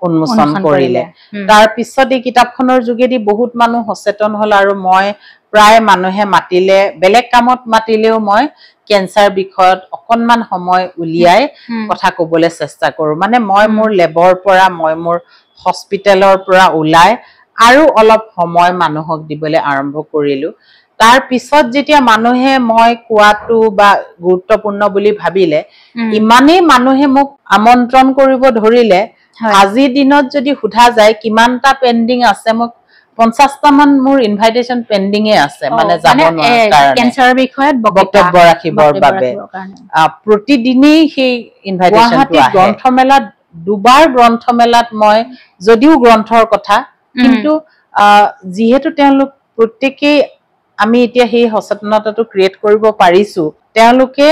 উন্মোচন কৰিলে তাৰ পিছত এই কিতাপখনৰ যোগেদি বহুত মানুহ সচেতন হল আৰু মই প্ৰায় মানুহে মাতিলে বেলেগ কামত মাতিলেও মই ক্যান্সাৰ বিষয়ত অকনমান সময় উলিয়াই কথা ক'বলৈ চেষ্টা কৰো মানে মই মোৰ লেবৰ পৰা মই মোৰ হস্পিটেলৰ পৰা উলাই আৰু অলপ সময় মানুহক দিবলৈ আৰম্ভ কৰিলো তাৰ পিছত যেতিয়া মানুহে মই কোৱাটো বা গুৰুত্বপূৰ্ণ বুলি ভাবিলে ইমানেই মানুহে মোক আমন্ত্ৰণ কৰিব ধৰিলে আজি দিনত যদি সুধা যায় কিমানটা পেন্ডিং আছে মোক 50টা মান মোৰ ইনভাইটেশন পেন্ডিং এ আছে মানে যাব নোৱাৰে ক্যান্সাৰৰ বিষয়ত বক্তব্য ৰাখিবৰ বাবে প্ৰতিদিনেই সেই ইনভাইটেশনটো আহে গ্ৰন্থমেলাত দুবাৰ গ্ৰন্থমেলাত মই যদিও গ্ৰন্থৰ কথা কিন্তু যিহেতু তেওঁলোক প্ৰত্যেকই আমি এতিয়া সেই সচেতনতাটো ক্ৰিয়েট কৰিব পাৰিছো তেওঁলোকে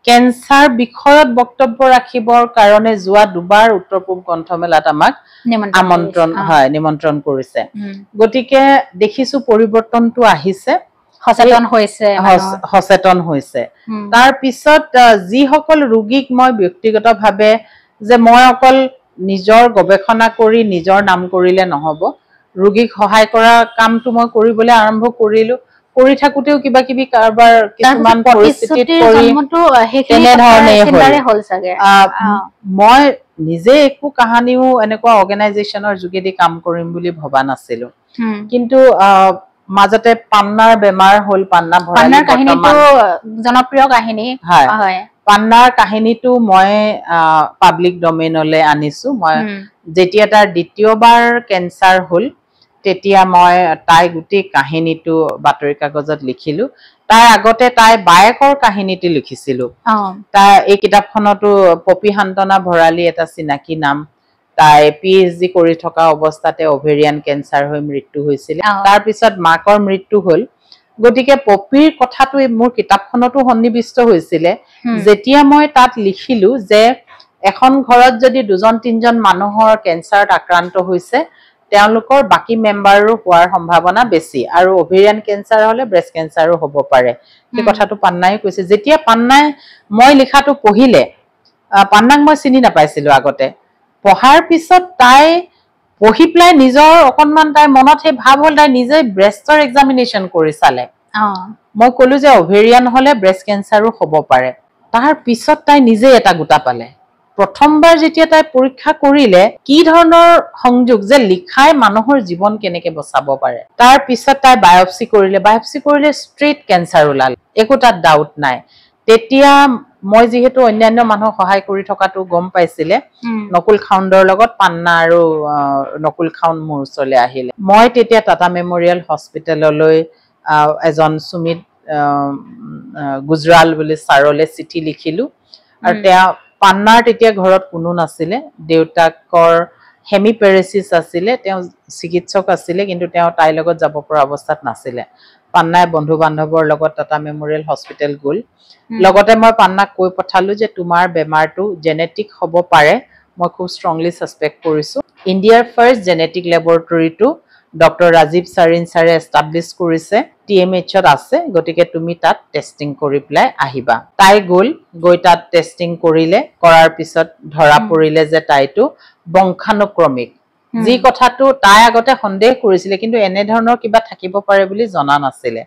কেঞ্চাৰ বিষয়ত বক্তব্য ৰাখিবৰ কাৰণে যোৱা দুবাৰ উত্তৰ পূব গ্ৰন্থমেলাত আমাক নিমন্ত্ৰণ কৰিছে গতিকে দেখিছো পৰিৱৰ্তনটো আহিছে সচেতন হৈছে তাৰ পিছত যিসকল ৰোগীক মই ব্যক্তিগতভাৱে যে মই অকল নিজৰ গৱেষণা কৰি নিজৰ নাম কৰিলে নহব ৰোগীক সহায় কৰা কামটো মই কৰিবলৈ আৰম্ভ কৰিলো কৰি থাকোতেও কিবা কিবি কাৰবাৰ কিছুমান পৰিস্থিতিত পৰি তেনে ধৰণে হ'ল মই নিজে একো কাহানিও এনেকুৱা অৰ্গেনাইজেশ্যনৰ যোগেদি কাম কৰিম বুলি ভবা নাছিলো কিন্তু মাজতে পান্নাৰ বেমাৰ হ'ল পান্নাৰ কাহিনীটো জনপ্ৰিয় কাহিনী হয় পান্নাৰ কাহিনীটো মই পাব্লিক ডমেইনলৈ আনিছো মই যেতিয়া তাৰ দ্বিতীয়বাৰ কেঞ্চাৰ হ'ল তেতিয়া মই তাই গোটেই কাহিনীটো বাতৰি কাগজত লিখিলো তাই আগতে তাই বায়েকৰ কাহিনীটো লিখিছিলো তাই এই কিতাপখনতো পপি শান্তনা ভৰালী এটা চিনাকি নাম তাই PhD কৰি থকা অৱস্থাতে ওভেৰিয়ান কেঞ্চাৰ হৈ মৃত্যু হৈছিল তাৰ পিছত মাকৰ মৃত্যু হ'ল গতিকে পপিৰ কথাটো মোৰ কিতাপখনতো সন্নিবিষ্ট হৈছিল যেতিয়া মই তাত লিখিলো যে এখন ঘৰত যদি দুজন তিনজন মানুহৰ কেঞ্চাৰত আক্ৰান্ত হৈছে তেওঁলোকৰ বাকি মেম্বাৰৰো হোৱাৰ সম্ভাৱনা বেছি আৰু ওভেৰিয়ান কেঞ্চাৰ হলে ব্ৰেষ্ট কেঞ্চাৰো হ'ব পাৰে এই কথাটো পান্নাই কৈছে যেতিয়া পান্নাই মই লিখাটো পঢ়িলে পান্নাক মই চিনি নাপাইছিলো আগতে পঢ়াৰ পিছত তাই পঢ়ি পেলাই নিজৰ অকনমান তাই মনত সেই ভাব হ'ল তাই নিজে ব্ৰেষ্টৰ এক্সামিনেশ্যন কৰি চালে মই কলো যে ওভেৰিয়ান হলে ব্ৰেষ্ট কেঞ্চাৰো হ'ব পাৰে তাৰ পিছত তাই নিজে এটা গোটা পালে প্ৰথমবাৰ যেতিয়া তাই পৰীক্ষা কৰিলে কি ধৰণৰ সংযোগ যে লিখাই মানুহৰ জীৱন কেনেকৈ বচাব পাৰে তাৰ পিছত তাই বায়োপসি কৰিলে ষ্ট্ৰেট কেঞ্চাৰ ওলাল একো তাত ডাউট নাই তেতিয়া মই যেহেতু অন্যান্য মানুহ সহায় কৰি থকাটো গম পাইছিলে নকুল খাউণ্ডৰ লগত পান্না আৰু নকুল খাউণ্ড মোৰ ওচৰলৈ আহিলে মই তেতিয়া টাটা মেমৰিয়েল হস্পিটেললৈ এজন সুমিত গুজৰাল বুলি ছাৰলৈ চিঠি লিখিলো আৰু তেওঁ পান্নাৰ তেতিয়া ঘৰত কোনো নাছিলে দেউতাকৰ হেমিপেৰেচিছ আছিলে তেওঁ চিকিৎসক আছিলে কিন্তু তেওঁ তাইৰ লগত যাব পৰা অৱস্থাত নাছিলে পান্নাই বন্ধু বান্ধৱৰ লগত টাটা মেমৰিয়েল হস্পিটেল গ'ল লগতে মই পান্নাক কৈ পঠালো যে তোমাৰ বেমাৰটো জেনেটিক হ'ব পাৰে মই খুব ষ্ট্ৰংলি সাসপেক্ট কৰিছো ইণ্ডিয়াৰ ফাৰ্ষ্ট জেনেটিক ল্যাবৰেটৰীটো ডক্টৰ ৰাজীৱ সাৰিন ছাৰে এষ্টাব্লিছ কৰিছে TMHত আছে গতিকে তুমি তাত টেষ্টিং কৰি প্লাই আহিবা তাই গৈ তাত টেষ্টিং কৰিলে কৰাৰ পিছত ধৰা পৰিলে যে তাইটো বংশানুক্ৰমিক যি কথাটো তাই আগতে সন্দেহ কৰিছিলে কিন্তু এনে ধৰণৰ কিবা থাকিব পাৰে বুলি জনা নাছিলে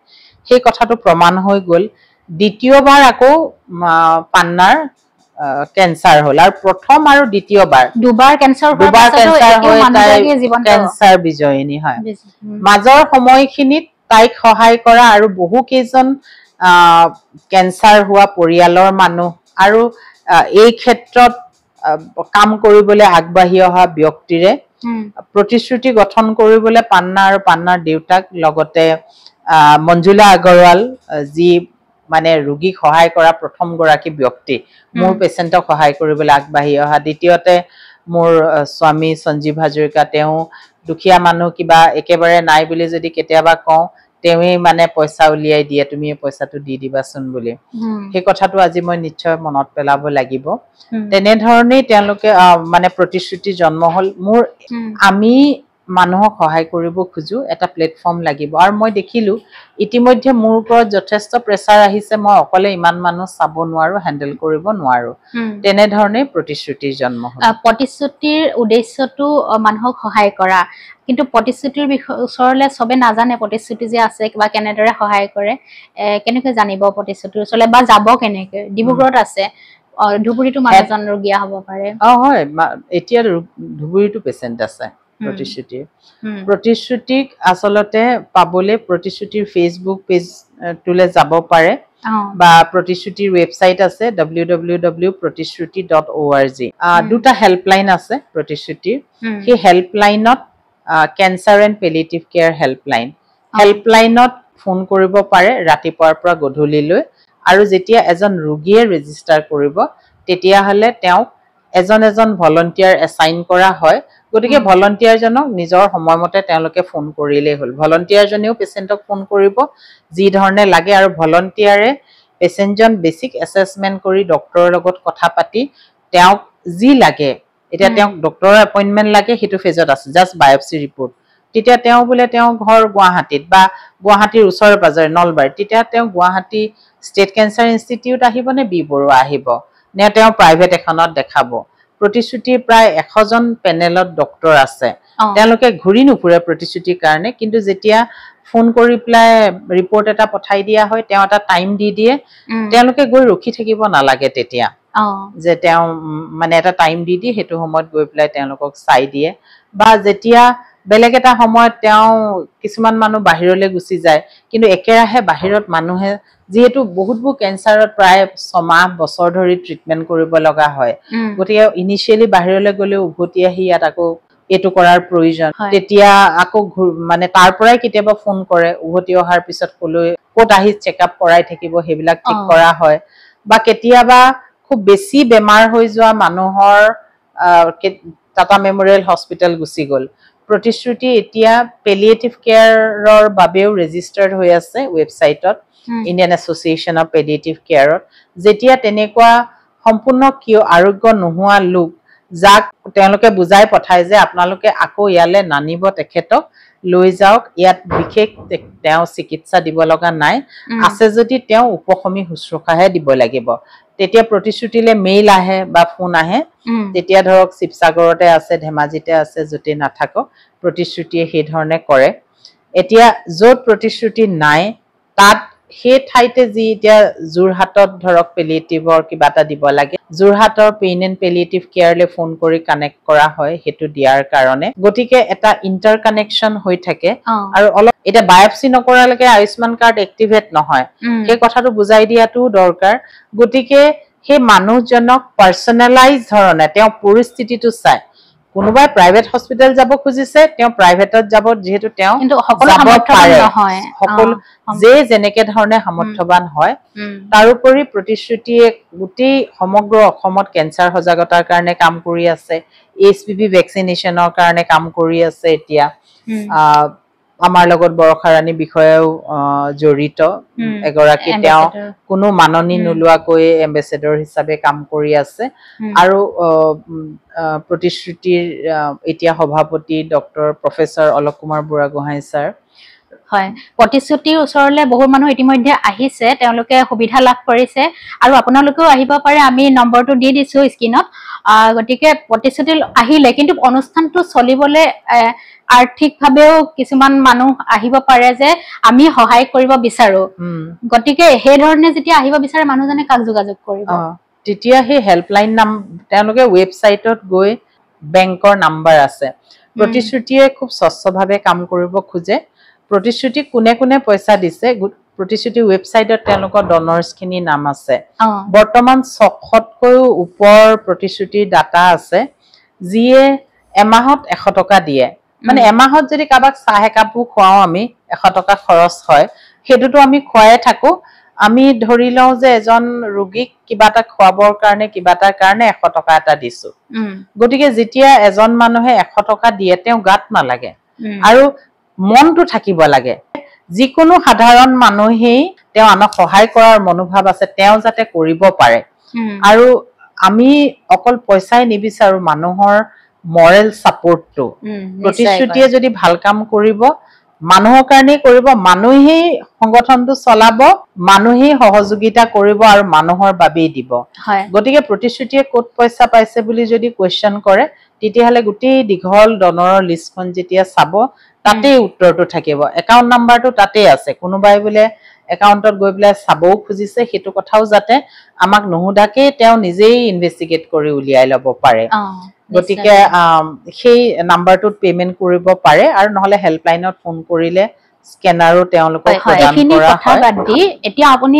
সেই কথাটো প্ৰমাণ হৈ গ'ল দ্বিতীয়বাৰ আকৌ পান্নাৰ কেঞ্চাৰ হ'ল আৰু প্ৰথম আৰু দ্বিতীয়বাৰ দুবাৰ কেঞ্চাৰ কেঞ্চাৰ বিজয়িনী হয় মাজৰ সময়খিনিত তাইক সহায় কৰা আৰু বহু কেইজন কেঞ্চাৰ হোৱা পৰিয়ালৰ মানুহ আৰু এই ক্ষেত্ৰত কাম কৰিবলৈ আগবাঢ়ি অহা ব্যক্তিৰে প্ৰতিশ্ৰুতি গঠন কৰিবলৈ পান্না আৰু পান্নাৰ দেউতাক লগতে মঞ্জুলা আগৰৱাল যি মানে ৰোগীক সহায় কৰা প্ৰথম গৰাকী ব্যক্তি মোৰ পেচেণ্টক সহায় কৰিবলৈ আগবাঢ়ি অহা দ্বিতীয়তে মোৰ স্বামী সঞ্জীৱ হাজৰিকা তেওঁ দুখীয়া মানুহ কিবা একেবাৰে নাই বুলি যদি কেতিয়াবা কওঁ তেৱেই মানে পইচা উলিয়াই দিয়ে তুমি এই পইচাটো দি দিবাচোন বুলি সেই কথাটো আজি মই নিশ্চয় মনত পেলাব লাগিব তেনে ধৰণেই তেওঁলোকে মানে প্ৰতিশ্ৰুতি জন্ম হ'ল মোৰ আমি মানুহক সহায় কৰিব খুজো এটা প্লেটফৰ্ম লাগিব আৰু মই দেখিলো ইতিমধ্যে মোৰ ওপৰত যথেষ্ট প্ৰেছাৰ আহিছে মই অকলে ইমান মানুহ চাব নোৱাৰো হ্যান্ডেল কৰিব নোৱাৰো তেনে ধৰণে প্ৰতিশ্ৰুতিৰ জন্ম হ'ল প্ৰতিশ্ৰুতিৰ উদ্দেশ্যটো মানুহক সহায় কৰা কিন্তু প্ৰতিশ্ৰুতিৰ ওচৰলে সবে নাজানে প্ৰতিশ্ৰুতি যে আছে কিবা কেনেদৰে সহায় কৰে কেনেকৈ জানিব প্ৰতিশ্ৰুতিৰ ওচৰলে বা যাব কেনেকৈ ডিব্ৰুগড়ত আছে ধুবুৰীটো মানুহজন ৰোগীয়া হ'ব পাৰে হয় এতিয়া ধুবুৰীটো পেচেণ্ট আছে প্ৰতিশ্ৰুতিক আচলতে পাবলে প্ৰতিশ্ৰুতিৰ ফেসবুক পেজ তুলে যাব পাৰে বা প্ৰতিশ্ৰুতিৰ ওয়েবসাইট আছে www.protishruti.org দুটা হেল্পলাইন আছে প্ৰতিশ্ৰুতিৰ সেই হেল্পলাইনত ক্যান্সাৰ এণ্ড পেলিয়েটিভ কেয়াৰ হেল্পলাইনত ফোন কৰিব পাৰে ৰাতিপুৱাৰ পৰা গধূলিলৈ আৰু যেতিয়া এজন ৰোগীয়ে ৰেজিষ্টাৰ কৰিব তেতিয়া হলে তেওঁ এজন ভলন্টিয়াৰ এসাইন কৰা হয় গতিকে ভলন্টিয়াৰজনক নিজৰ সময়মতে তেওঁলোকে ফোন কৰিলেই হ'ল ভলন্টিয়াৰজনেও পেচেণ্টক ফোন কৰিব যি ধৰণে লাগে আৰু ভলন্টিয়াৰে পেচেণ্টজন বেছিক এছেছমেণ্ট কৰি ডক্টৰৰ লগত কথা পাতি তেওঁক যি লাগে এতিয়া তেওঁক ডক্টৰৰ এপইণ্টমেণ্ট লাগে সেইটো ফেজত আছে জাষ্ট বায়োপসি ৰিপৰ্ট তেতিয়া তেওঁ বোলে তেওঁ ঘৰ গুৱাহাটীত বা গুৱাহাটীৰ ওচৰে পাজৰে নলবাৰী তেতিয়া তেওঁ গুৱাহাটী ষ্টেট কেঞ্চাৰ ইনষ্টিটিউট আহিব নে বি বৰুৱা আহিব নে তেওঁ প্ৰাইভেট এখনত দেখাব প্ৰতিশ্ৰুতিৰ প্ৰায় 100 জন পেনেলত ডক্টৰ আছে তেওঁলোকে ঘূৰি নুফুৰে প্ৰতিশ্ৰুতিৰ কাৰণে কিন্তু যেতিয়া ফোন কৰি প্লাই ৰিপৰ্ট এটা পঠাই দিয়া হয় তেওঁ এটা টাইম দি দিয়ে তেওঁলোকে গৈ ৰখি থাকিব নালাগে তেতিয়া যে তেওঁ মানে এটা টাইম দি দিয়ে হেতু সময়ত গৈ প্লাই তেওঁলোকক চাই দিয়ে বা যেতিয়া বেলেগ এটা সময়ত তেওঁ কিছুমান মানুহ বাহিৰলৈ গুচি যায় কিন্তু একেৰাহে বাহিৰত মানুহে যেহেতু বহুতবোৰ কেঞ্চাৰত প্ৰায় 6 মাহ বছৰ ধৰি ট্ৰিটমেন্ট কৰিব লগা হয় গতিকে ইনিশিয়ালি বাহিৰলৈ গলে উভতি আহি ইয়াত আকৌ এটো কৰাৰ প্ৰয়োজন তেতিয়া আকৌ মানে তাৰ পৰাই কেতিয়াবা ফোন কৰে উভতি অহাৰ পিছত কলৈ কোট আহি চেকআপ কৰাই থাকিব হেবিলাক ঠিক কৰা হয় বা কেতিয়াবা খুব বেছি বেমাৰ হৈ যোৱা মানুহৰ টাটা মেমৰিয়েল হস্পিটেল গুচি গল প্ৰতিশ্ৰুতি এতিয়া পেলিয়েটিভ কেয়াৰৰ বাবেও ৰেজিষ্টাৰ্ড হৈ আছে ৱেবছাইটত ইণ্ডিয়ান এছ'চিয়েশ্যন অফ পেলিয়েটিভ কেয়াৰত যেতিয়া তেনেকুৱা সম্পূৰ্ণ কিয় আৰোগ্য নোহোৱা লোক যাক তেওঁলোকে বুজাই পঠায় যে আপোনালোকে আকৌ ইয়ালে নানিব তেখেতক লৈ যাওক ইয়াত বিশেষ তেওঁ চিকিৎসা দিব লগা নাই আছে যদি তেওঁ উপশমী শুশ্ৰূষাহে দিব লাগিব তেতিয়া প্ৰতিশ্ৰুতিলে মেইল আহে বা ফোন আহে তেতিয়া ধৰক শিৱসাগৰতে আছে ধেমাজিতে আছে যতে নাথাকক প্ৰতিশ্ৰুতিয়ে সেই ধৰণে কৰে এতিয়া য'ত প্ৰতিশ্ৰুতি নাই তাত সেই ঠাইতে যি এতিয়া জুৰহাটত ধৰক পেলিয়েটিভৰ কিবা এটা দিব লাগে জুৰহাটৰ পেইন এণ্ড পেলিয়েটিভ কেয়াৰলে ফোন কৰি কানেক্ট কৰা হয় হেতু দিয়াৰ কাৰণে গতিকে এটা ইন্টাৰ কানেকশ্যন হৈ থাকে আৰু অলপ এটা বায়োপসি নকৰালৈকে আয়ুষ্মান কাৰ্ড এক্টিভেট নহয় সেই কথাটো বুজাই দিয়াটো দৰকাৰ গতিকে সেই মানুহজনক পাৰ্সোনালাইজ ধৰণে তেওঁ পৰিস্থিতিটো চাই কোনোবাই প্ৰাইভেট হস্পিটেল যাব খুজিছে তেওঁ প্ৰাইভেটত যাব যেহেতু তেওঁ কিন্তু সকলো সামৰ্থ্যবান নহয় সকলো যে যেনেকে ধৰণে সামৰ্থ্যবান হয় তাৰোপৰি প্ৰতিশ্ৰুতিয়ে গোটেই সমগ্ৰ অসমত কেঞ্চাৰ সজাগতাৰ কাৰণে কাম কৰি আছে এইচপিভি ভেকচিনেশ্যনৰ কাৰণে কাম কৰি আছে এতিয়া আমাৰ লগত বৰখাৰাণী বিষয়েও জড়িত এগৰাকী তেওঁ কোনো মাননি নোলোৱাকৈ এম্বেছেডৰ হিচাপে কাম কৰি আছে আৰু প্ৰতিশ্ৰুতিৰ এতিয়া সভাপতি doctor professor Alok Kumar Buragohain sir হয় প্ৰতিশ্ৰুতিৰ ওচৰলে বহু মানুহ ইতিমধ্যে আহিছে তেওঁলোকে সুবিধা লাভ কৰিছে আৰু আপোনালোকেও আহিব পাৰে আমি নম্বৰটো দি দিছো স্ক্ৰিনত গতিকে প্ৰতিশ্ৰুতি আহিলে কিন্তু অনুষ্ঠানটো চলিবলে আৰ্থিকভাৱেও কিছুমান মানুহ আহিব পাৰে যে আমি সহায় কৰিব বিচাৰো গতিকে সেই ধৰণে যেতিয়া আহিব বিচাৰে মানুহজনে কাক যোগাযোগ কৰিব তেতিয়া সেই হেল্পলাইন নাম তেওঁলোকে ৱেবছাইটত গৈ বেংকৰ নাম্বাৰ আছে প্ৰতিশ্ৰুতিয়ে খুব স্বচ্ছভাৱে কাম কৰিব খোজে প্ৰতিশ্ৰুতি কোনে কোনে পইচা দিছে প্ৰতিশ্ৰুতি ৱেবছাইটত তেওঁলোকৰ ডনাৰ্ছখিনি নাম আছে বৰ্তমান 600তকৈও ওপৰ প্ৰতিশ্ৰুতিৰ ডাটা আছে যিয়ে এমাহত 100 টকা দিয়ে মানে এমাহত যদি কাবাক চাহ একাপো খুৱাও আমি 100 টকা খৰচ হয় হেতুটো আমি খুৱাই থাকো আমি ধৰি লওঁ যে এজন ৰোগীক কিবা এটা খুৱাবৰ কাৰণে কিবা এটাৰ কাৰণে 100 টকা এটা দিছো গতিকে যেতিয়া এজন মানুহে 100 টকা দিয়ে তেওঁ গাত নালাগে আৰু মনটো থাকিব লাগে যিকোনো সাধাৰণ মানুহেই তেওঁ আনক সহায় কৰাৰ মনোভাৱ আছে তেওঁ যাতে কৰিব পাৰে আৰু আমি অকল পইচাই নিবিচাৰো মানুহৰ মৰেল সাপোৰ্টটো প্ৰতিশ্ৰুতিয়ে যদি ভাল কাম কৰিব মানুহৰ কাৰণে কৰিব মানুহেই সংগঠনটো চলাব মানুহেই সহযোগিতা কৰিব আৰু মানুহৰ বাবেই দিব গতিকে প্ৰতিশ্ৰুতিয়ে ক'ত পইচা পাইছে বুলি যদি কোৱেশ্চন কৰে তেতিয়াহলে গোটেই দীঘল ডনৰৰ লিষ্টখন যেতিয়া চাব তাতে উত্তৰটো থাকিব একাউন্ট নাম্বাৰটো তাতে আছে কোনোবাই বোলে একাউন্টত গৈ পেলাই চাবও খুজিছে হেতু কথাও যাতে আমাক নহুদাকে তেওঁ নিজেই ইনভেষ্টিগেট কৰি উলিয়াই ল'ব পাৰে গতিকে সেই নাম্বাৰটোত পেমেন্ট কৰিব পাৰে আৰু নহলে হেল্পলাইনত ফোন কৰিলে স্কেনাৰো তেওঁলোকক প্ৰদান কৰা হয় এতিয়া আপুনি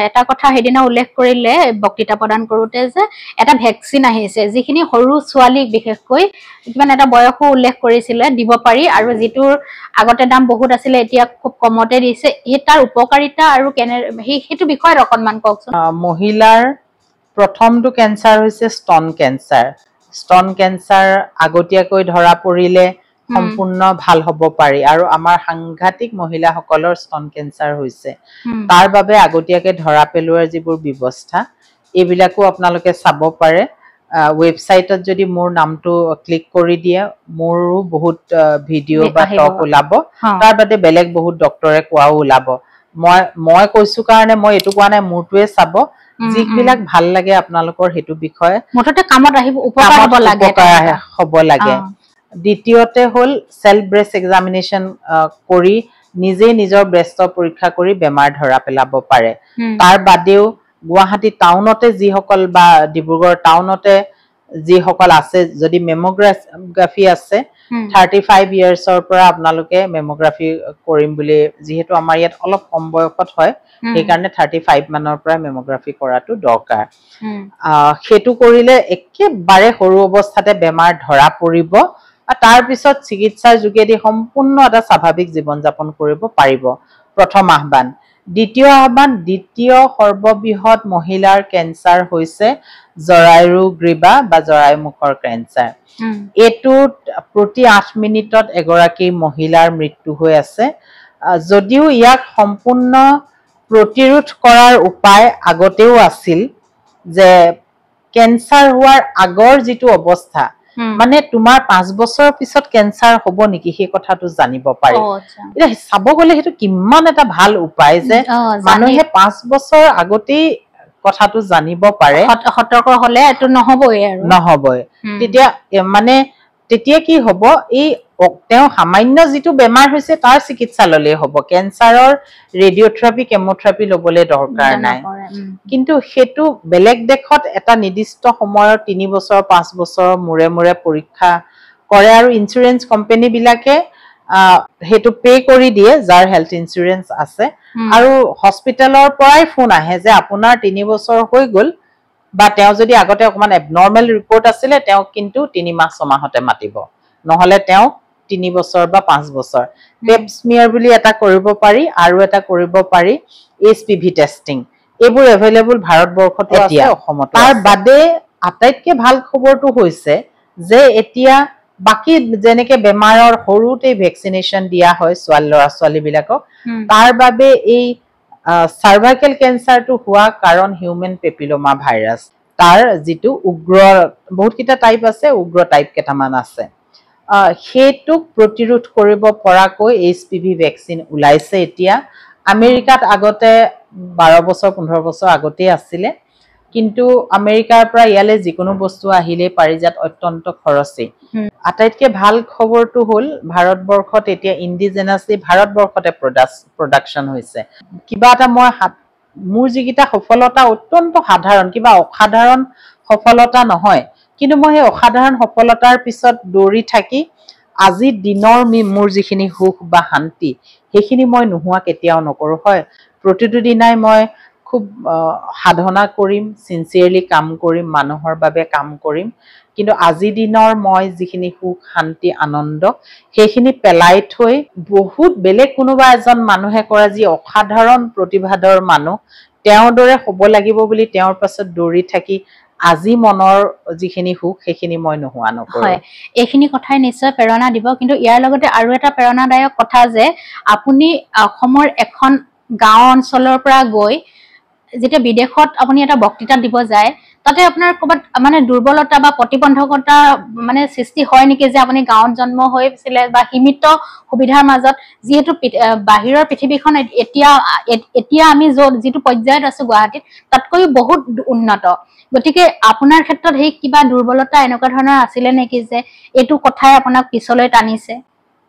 এটা কথা হেদিনা উল্লেখ কৰিলে বক্তৃতা প্ৰদান কৰোতে যে এটা ভ্যাকচিন আহিছে যিখিনি সৰু ছোৱালীক বিশেষকৈ কিমান এটা বয়সও উল্লেখ কৰিছিলে দিব পাৰি আৰু যিটোৰ আগতে দাম বহুত আছিল এতিয়া খুব কমতে দিছে এটাৰ উপকাৰিতা আৰু হেতু বিষয়ত অকনমান কওকচোন মহিলাৰ প্ৰথমটো কেঞ্চাৰ হৈছে স্তন কেঞ্চাৰ আগতীয়াকৈ ধৰা পৰিলে সম্পূৰ্ণ ভাল হ'ব পাৰি আৰু আমাৰ সাংঘাতিক মহিলাসকলৰ স্তন কেঞ্চাৰ হৈছে তাৰ বাবে আগতীয়াকৈ ধৰা পেলোৱাৰ যিবোৰ ব্যৱস্থা এইবিলাকো আপোনালোকে চাব পাৰে ৱেবছাইটত যদি মোৰ নামটো ক্লিক কৰি দিয়ে মোৰো বহুত ভিডিঅ' বা টক ওলাব তাৰ বাদে বেলেগ বহুত ডক্টৰে কোৱাও ওলাব মই কৈছো কাৰণে মই এটো কোৱা নাই মোৰটোৱে চাব যিবিলাক ভাল লাগে আপোনালোকৰ হেতু বিষয়ে মটতে কামত আহিব উপকাৰ হ'ব লাগে দ্বিতীয়তে হল সেলফ ব্ৰেষ্ট এক্সামিনেশন কৰি নিজে নিজৰ ব্ৰেষ্টৰ পৰীক্ষা কৰি বেমাৰ ধৰা পেলাব পাৰে তাৰ বাদেও গুৱাহাটী টাউনতে যিসকল বা ডিব্ৰুগড় টাউনতে যিসকল আছে যদি মেমোগ্ৰাফি আছে 35 ইয়াৰ্ছৰ পৰা আপোনালোকে মেমোগ্ৰাফি কৰিম বুলি যেহেতু আমাৰ ইয়াত অলপ কম বয়সত হয় সেই কাৰণে 35 মানৰ পৰা মেমোগ্ৰাফি কৰাটো দৰকাৰ হেতু কৰিলে একেবাৰে সৰু অৱস্থাতে বেমাৰ ধৰা পৰিব তাৰ পিছত চিকিৎসাৰ যোগেদি সম্পূৰ্ণ এটা স্বাভাৱিক জীৱন যাপন কৰিব পাৰিব প্ৰথম আহ্বান দ্বিতীয় সৰ্ববৃহৎ মহিলাৰ কেঞ্চাৰ হৈছে জৰায়ু গ্ৰীবা বা জৰায়ু মুখৰ কেঞ্চাৰ এটোত প্ৰতি 8 মিনিটত এগৰাকী মহিলাৰ মৃত্যু হৈ আছে যদিও ইয়াক সম্পূৰ্ণ প্ৰতিৰোধ কৰাৰ উপায় আগতেও আছিল যে কেঞ্চাৰ হোৱাৰ আগৰ যিটো অৱস্থা মানে তোমাৰ 5 বছৰৰ পিছত কেঞ্চাৰ হ'ব নেকি সেই কথাটো জানিব পাৰি এটা চাব গলে হেতু কিমান এটা ভাল উপায় যে মানুহে 5 বছৰ আগতেই কথাটো জানিব পাৰে সতৰ্ক হলে এটো নহবই তেতিয়া মানে তেতিয়া কি হ'ব এই তেও সামান্য যিটো বেমাৰ হৈছে তাৰ চিকিৎসা ললে হ'ব কেঞ্চাৰৰ ৰেডিঅথেৰাপি কেমোথেৰাপি লবলে দৰকাৰ নাই কিন্তু হেতু বেলেগ দেখত এটা নিৰ্দিষ্ট সময়ৰ 3 বছৰ 5 বছৰৰ মুৰে মুৰে পৰীক্ষা কৰে আৰু ইনস্যুৰেন্স কোম্পানী বিলাকে হেতু পে কৰি দিয়ে যাৰ হেলথ ইনস্যুৰেন্স আছে আৰু হস্পিটেলৰ পৰাই ফোন আহে যে আপোনাৰ 3 বছৰ হৈ গল বা তেও যদি আগতে অকমান এবনৰ্মেল ৰিপৰ্ট আছিলে তেও কিন্তু 3 মাহ 6 মাহতে মাতিব নহলে তেও 3 বছৰ বা 5 বছৰ পেপ স্মিয়াৰ বুলি এটা কৰিব পাৰি আৰু এটা কৰিব পাৰি HPV টেষ্টিং এইবোৰ এভেইলেবল ভাৰতবৰ্ষত এতিয়া অসমত তাৰ বাদে আটাইতকৈ ভাল খবৰটো হৈছে যে এতিয়া বাকি যেনেকে বেমাৰৰ সৰুতে ভ্যাকসিনেশন দিয়া হয় ল'ৰা ছোৱালী বিলাকক তাৰ বাবে এই সাৰ্ভাইকেল কেঞ্চাৰটো হোৱা কাৰণ হিউম্যান পেপিলোমা ভাইৰাছ তাৰ যিটো উগ্ৰ বহুত কিটা টাইপ আছে উগ্ৰ টাইপ কেটামান আছে হেতুক প্ৰতিৰোধ কৰিব পৰাকৈ HPV ভ্যাকচিন উলাইছে এতিয়া আমেৰিকাত আগতে 12 বছৰ 15 বছৰ আগতে আছিল কিন্তু আমেৰিকাৰ পৰা ইয়ালে যিকোনো বস্তু আহিলে পাৰিজাত অত্যন্ত খৰচী আটাইতকৈ ভাল খবৰটো হল ভাৰতবৰ্ষত এতিয়া ইন্ডিজেনাসলি ভাৰতবৰ্ষতে প্ৰডাকশন হৈছে কিবা এটা মই মোৰ যিকিটা সফলতা অত্যন্ত সাধাৰণ কিবা অসাধাৰণ সফলতা নহয় কিন্তু মই এই অসাধাৰণ সফলতাৰ পিছত দৌৰি থাকি আজি দিনৰ মোৰ যিখিনি সুখ বা শান্তি সেইখিনি মই নোহোৱা কেতিয়াও নকৰো হয় প্ৰতিটো দিনাই মই খুব সাধনা কৰিম সিনসিয়াৰলি কাম কৰিম মানুহৰ বাবে কাম কৰিম কিন্তু আজি দিনৰ মই যিখিনি সুখ শান্তি আনন্দ সেইখিনি পেলাই থৈ বহুত বেলেগ কোনোবা এজন মানুহে কৰা যি অসাধাৰণ প্ৰতিভাদৰ মানুহ তেওঁৰ দৰে হ'ব লাগিব বুলি তেওঁৰ পাছত দৌৰি থাকি আজি মনৰ যিখিনি সুখ সেইখিনি মই নোহোৱা নকৰো হয় এইখিনি কথাই নিশ্চয় প্ৰেৰণা দিব কিন্তু ইয়াৰ লগতে আৰু এটা প্ৰেৰণাদায়ক কথা যে আপুনি অসমৰ এখন গাঁও অঞ্চলৰ পৰা গৈ যেতিয়া বিদেশত আপুনি এটা বক্তৃতা দিব যায় তাতে আপোনাৰ কবাত মানে দুৰ্বলতা বা প্ৰতিবন্ধকতা মানে সৃষ্টি হয় নেকি যে আপুনি গাঁৱত জন্ম হৈছিল বা সীমিত সুবিধাৰ মাজত যেহেতু বাহিৰৰ পৃথিৱীখন এতিয়া আমি যিটো পৰ্যায়ত আছো গুৱাহাটীত তাতকৈ বহুত উন্নত গতিকে আপোনাৰ ক্ষেত্ৰত হেই কিবা দুৰ্বলতা এনেকুৱা ধৰণৰ আছিল নেকি যে এটো কথাই আপোনাক পিছলৈ টানিছে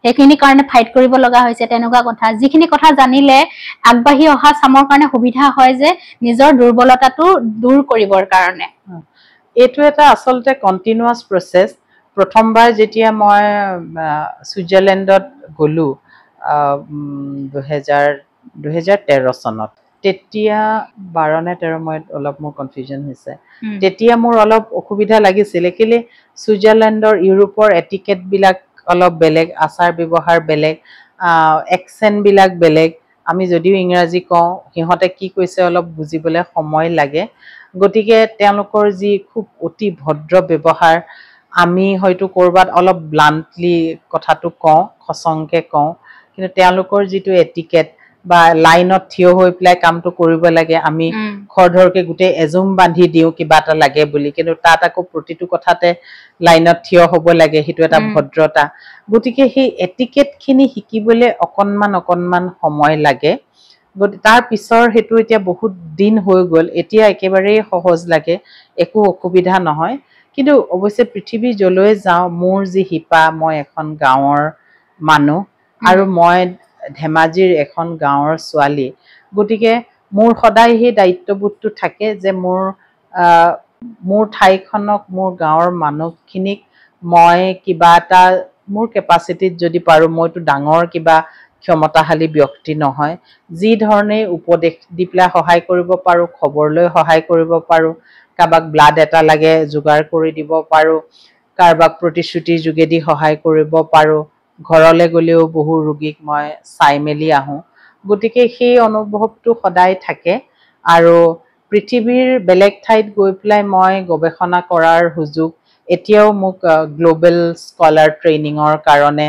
সেইখিনি কাৰণে ফাইট কৰিব লগা হৈছে তেনেকুৱা কথা যিখিনি কথা জানিলে আগবাঢ়ি অহা সামৰ কাৰণে সুবিধা হয় যে নিজৰ দুৰ্বলতাটো দূৰ কৰিবৰ কাৰণে এটো এটা আসলতে কন্টিনিউয়াস প্ৰসেস প্ৰথমবাৰ যেতিয়া মই সুইজাৰলেণ্ডত গলো 2013 চনত তেতিয়া 12 নে 13 মই অলপ মোৰ কনফিউজন হৈছে তেতিয়া মোৰ অলপ অসুবিধা লাগিছিল কেলে সুইজাৰলেণ্ডৰ ইউৰোপৰ এটিকেট বিলাক অলপ বেলেগ আচাৰ ব্যৱহাৰ বেলেগ এক্সেন্ট বিলাক বেলেগ আমি যদিও ইংৰাজী কওঁ হিহতে কি কৈছে অলপ বুজিবলৈ সময় লাগে গতিকে তেওঁলোকৰ যি খুব অতি ভদ্ৰ ব্যৱহাৰ আমি হয়তো কৰবাত অলপ ব্লান্টলি কথাটো কওঁ খচংকে কওঁ কিন্তু তেওঁলোকৰ যিটো এটিকেট বা লাইনত থিয় হৈ পেলাই কামটো কৰিব লাগে আমি খৰধৰকে গোটেই এজুম বান্ধি দিওঁ কিবা এটা লাগে বুলি কিন্তু তাত আকৌ প্ৰতিটো কথাতে লাইনত থিয় হ'ব লাগে সেইটো এটা ভদ্ৰতা গতিকে সেই এটিকেটখিনি শিকিবলৈ অকনমান সময় লাগে তাৰ পিছৰ হেতু এতিয়া বহুত দিন হৈ গ'ল এতিয়া একেবাৰে সহজ লাগে একো অসুবিধা নহয় কিন্তু অৱশ্যে পৃথিৱী জলৈ যাওঁ মোৰ যি হিপা মই এখন গাঁৱৰ মানুহ আৰু মই ধেমাজিৰ এখন গাঁৱৰ ছোৱালী গতিকে মোৰ সদায় সেই দায়িত্ববোধটো থাকে যে মোৰ ঠাইখনক মোৰ গাঁৱৰ মানুহখিনিক মই কিবা এটা মোৰ কেপাচিটিত যদি পাৰো মইতো ডাঙৰ কিবা ক্ষমতাশালী ব্যক্তি নহয় যি ধৰণে উপদেশ দি পেলাই সহায় কৰিব পাৰো খবৰ লৈ সহায় কৰিব পাৰো কাবাক ব্লাড এটা লাগে যোগাৰ কৰি দিব পাৰো কাৰবাক প্ৰতিশ্ৰুতি যোগেদি সহায় কৰিব পাৰো ঘৰলে গলেও বহু ৰোগীক মই চাই মেলি আহো গতিকে সেই অনুভৱটো সদায় থাকে আৰু পৃথিৱীৰ বেলেগ ঠাইত গৈ পেলাই মই গৱেষণা কৰাৰ সুযোগ এতিয়াও মোক গ্লোবেল স্কলাৰ ট্ৰেইনিঙৰ কাৰণে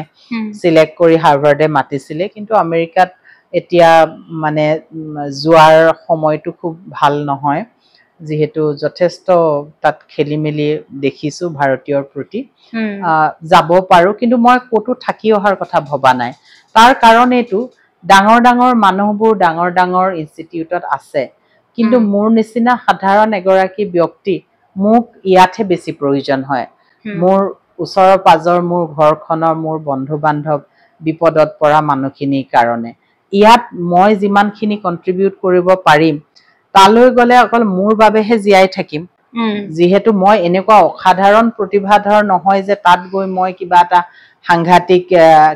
সিলেক্ট কৰি হাৰ্ভাৰ্ডে মাতিছিলে কিন্তু আমেৰিকাত এতিয়া মানে যোৱাৰ সময়টো খুব ভাল নহয় যিহেতু যথেষ্ট তাত খেলি মেলি দেখিছো ভাৰতীয়ৰ প্ৰতি যাব পাৰো কিন্তু মই কতো থাকি অহাৰ কথা ভবা নাই তাৰ কাৰণেটো ডাঙৰ মানুহবোৰ ডাঙৰ ইনষ্টিটিউটত আছে কিন্তু মোৰ নিচিনা সাধাৰণ এগৰাকী ব্যক্তি মোক ইয়াতহে বেছি প্ৰয়োজন হয় মোৰ ওচৰৰ পাজৰ মোৰ ঘৰখনৰ মোৰ বন্ধু বান্ধৱ বিপদত পৰা মানুহখিনিৰ কাৰণে ইয়াত মই যিমানখিনি কন্ট্ৰিবিউট কৰিব পাৰিম তালৈ গলে অকল মোৰ বাবেহে জীয়াই থাকিম যিহেতু মই এনেকুৱা অসাধাৰণ প্ৰতিভাধৰ নহয় যে তাত গৈ মই কিবা এটা সাংঘাতিক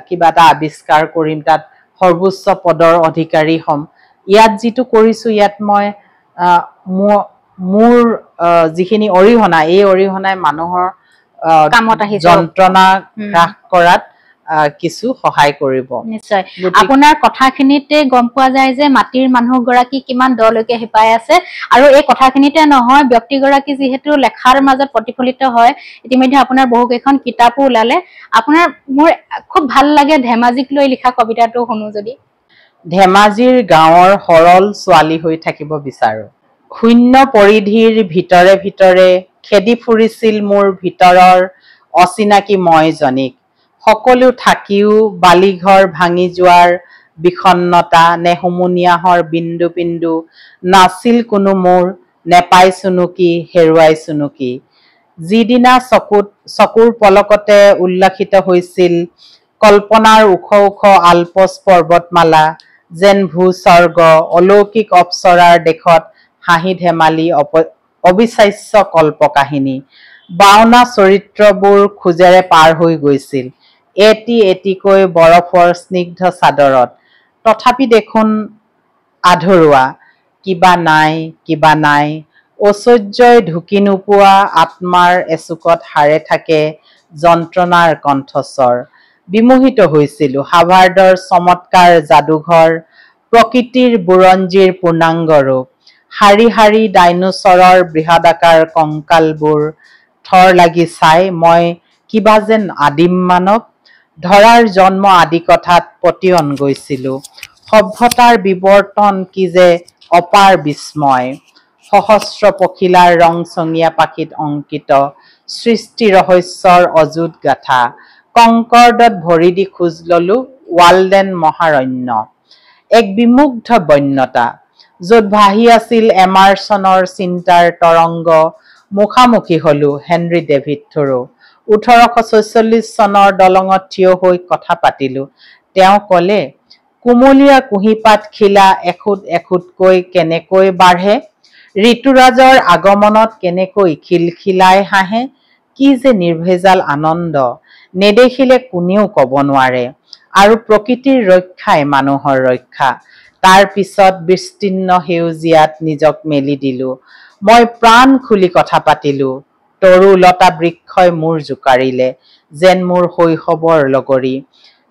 কিবা এটা আৱিষ্কাৰ কৰিম তাত সৰ্বোচ্চ পদৰ অধিকাৰী হম ইয়াত যিটো কৰিছো ইয়াত মই মোৰ যিখিনি অৰিহণা এই অৰিহণাই মানুহৰ কামত আহি যন্ত্ৰণা হ্ৰাস কৰাত কিছু সহায় কৰিব নিশ্চয় আপোনাৰ কথাখিনিতে গম পোৱা যায় যে মাটিৰ মানুহগৰাকী কিমান দলৈকে হেপাই আছে আৰু এই কথাখিনিতে নহয় ব্যক্তিগৰাকী যেহেতু লেখাৰ মাজত প্ৰতিফলিত হয় ইতিমধ্যে আপোনাৰ বহু কেইখন কিতাপো ওলালে আপোনাৰ মোৰ খুব ভাল লাগে ধেমাজিক লৈ লিখা কবিতাটো শুনো যদি ধেমাজিৰ গাঁৱৰ সৰল ছোৱালী হৈ থাকিব বিচাৰো শূন্য পৰিধিৰ ভিতৰে ভিতৰে খেদি ফুৰিছিল মোৰ ভিতৰৰ অচিনাকি মই জনিক সকলো থাকিও বালিঘৰ ভাঙি যোৱাৰ বিষণ্ণতা নেহুমুনিয়াহৰ বিন্দু বিন্দু নাছিল কোনো মোৰ নেপাইছোনো কি হেৰুৱাইছোনো কি যিদিনা চকুৰ পলকতে উল্লাসিত হৈছিল কল্পনাৰ ওখ আলপছ পৰ্বতমালা যেন ভূস্বৰ্গ অলৌকিক অপ্সৰাৰ দেশত হাঁহি ধেমালি অবিশ্বাস্য কল্প কাহিনী বাওনা চৰিত্ৰবোৰ খোজেৰে পাৰ হৈ গৈছিল এটিকৈ বৰফৰ স্নিগ্ধ চাদৰত তথাপি দেখোন আধৰুৱা কিবা নাই ঐশ্বৰ্যই ঢুকি নোপোৱা আত্মাৰ এচুকত হাৰে থাকে যন্ত্ৰণাৰ কণ্ঠস্বৰ বিমোহিত হৈছিলো হাৰ্ভাৰ্ডৰ চমৎকাৰ যাদুঘৰ প্ৰকৃতিৰ বুৰঞ্জীৰ পূৰ্ণাংগ ৰূপ শাৰী ডাইনোচৰৰ বৃহদাকাৰ কংকালবোৰ থৰ লাগি চাই মই কিবা যেন আদিম মানৱ ধৰাৰ জন্ম আদি কথাত পতিয়ন গৈছিলো সভ্যতাৰ বিৱৰ্তন কি যে অপাৰ বিস্ময় সহস্ৰ পখিলাৰ ৰংচঙীয়া পাখিত অংকিত সৃষ্টি ৰহস্যৰ অযুত গাথা কংকৰ্ডত ভৰি দি খোজ ললো ৱাল্ডেন মহাৰণ্য এক বিমুগ্ধ বন্যতা য'ত ভাহি আছিল এমাৰছনৰ চিন্তাৰ তৰংগ মুখামুখি হলো হেনৰি ডেভিড থৰো 1846 চনৰ দলঙত থিয় হৈ কথা পাতিলো তেওঁ কলে কুমলীয়া কুঁহিপাত খিলা এখুদকৈ কেনেকৈ বাঢ়ে ঋতুৰাজৰ আগমনত কেনেকৈ খিলখিলাই হাঁহে কি যে নিৰ্ভেজাল আনন্দ নেদেখিলে কোনেও কব নোৱাৰে আৰু প্ৰকৃতিৰ ৰক্ষাই মানুহৰ ৰক্ষা তাৰ পিছত বিস্তীৰ্ণ সেউজীয়াত নিজক মেলি দিলো মই প্ৰাণ খুলি কথা পাতিলো তৰু লতা বৃক্ষই মোৰ জোকাৰিলে যেন মোৰ শৈশৱৰ লগৰী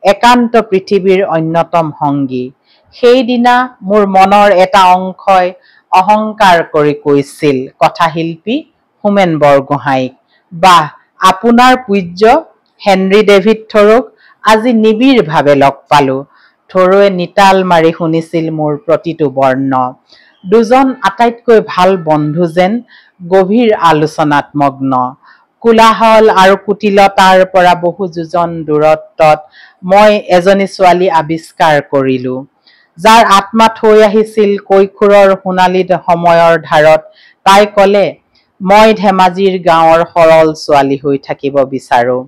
একান্ত পৃথিৱীৰ অন্যতম সংগী সেইদিনা মোৰ মনৰ এটা অংশই অহংকাৰ কৰি কৈছিল কথাশিল্পী হোমেন বৰগোহাঁইক বাহ আপোনাৰ পূজ্য হেনৰি ডেভিড থ'ৰক আজি নিবিড়ভাৱে লগ পালোঁ। থ'ৰৱে নিতাল মাৰি শুনিছিল মোৰ প্ৰতিটো বৰ্ণ। দুজন আটাইতকৈ ভাল বন্ধু যেন গভীৰ আলোচনাত মগ্ন। কোলাহল আৰু কুটিলতাৰ পৰা বহু যোজন দূৰত্বত মই এজনী ছোৱালী আৱিষ্কাৰ কৰিলোঁ, যাৰ আত্মা থৈ আহিছিল কৈশোৰৰ সোণালী সময়ৰ ধাৰত। তাই ক'লে, মই ধেমাজিৰ গাঁৱৰ সৰল ছোৱালী হৈ থাকিব বিচাৰোঁ,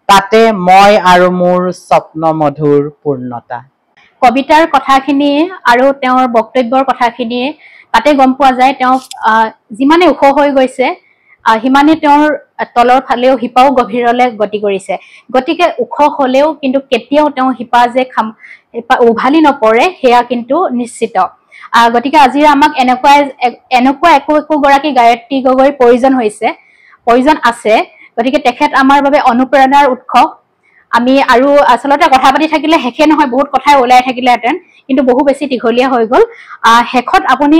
তাতে মই আৰু মোৰ স্বপ্নমধুৰ পূৰ্ণতা। কবিতাৰ কথাখিনি আৰু তেওঁৰ বক্তব্যৰ কথাখিনি তাতে গম পোৱা যায়, তেওঁ যিমানে ওখ হৈ গৈছে সিমানে তেওঁৰ তলৰ ফালেও শিপাও গভীৰলৈ গতি কৰিছে। গতিকে ওখ হলেও কিন্তু কেতিয়াও তেওঁ শিপা যে উভালি নপৰে সেয়া কিন্তু নিশ্চিত। গতিকে আজি আমাক এনেকুৱা একো গৰাকী গায়ত্ৰী গগৈৰ প্ৰয়োজন আছে। গতিকে তেখেত আমাৰ বাবে অনুপ্ৰেৰণাৰ উৎস। আমি আৰু আচলতে কথা পাতি থাকিলে শেষে নহয়, বহুত কথাই ওলাই থাকিলেহেঁতেন, কিন্তু বহু বেছি দীঘলীয়া হৈ গ'ল। শেষত আপুনি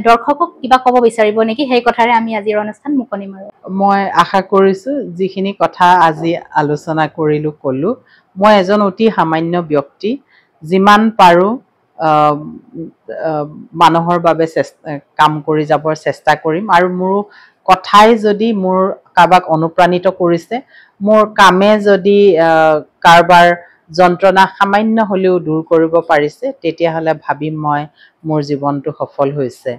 দৰ্শকক কিবা ক'ব বিচাৰিব নেকি? সেই কথাৰে আমি আজিৰ অনুষ্ঠান মুকলি মাৰো। মই আশা কৰিছোঁ যিখিনি কথা আজি আলোচনা কৰিলোঁ ক'লোঁ, মই এজন অতি সামান্য ব্যক্তি, যিমান পাৰোঁ মানুহৰ বাবে কাম কৰি যাবৰ চেষ্টা কৰিম। আৰু মোৰ কথাই যদি মোৰ কাৰোবাক অনুপ্ৰাণিত কৰিছে, মোৰ কামে যদি কাৰোবাৰ যন্ত্ৰণা সামান্য হ'লেও দূৰ কৰিব পাৰিছে, তেতিয়াহ'লে ভাবিম মই মোৰ জীৱনটো সফল হৈছে।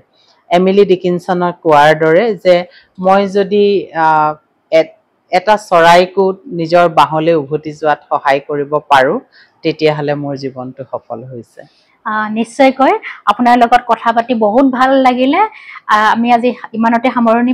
এমিলি ডিকিনছনৰ কোৱাৰ দৰে যে মই যদি এটা চৰাইকো নিজৰ বাহলৈ উভতি যোৱাত সহায় কৰিব পাৰোঁ, তেতিয়াহ'লে মোৰ জীৱনটো সফল হৈছে। নিশ্চয়কৈ আপোনাৰ লগত কথা পাতি বহুত ভাল লাগিলে। আমি আজি ইমানতে সামৰণি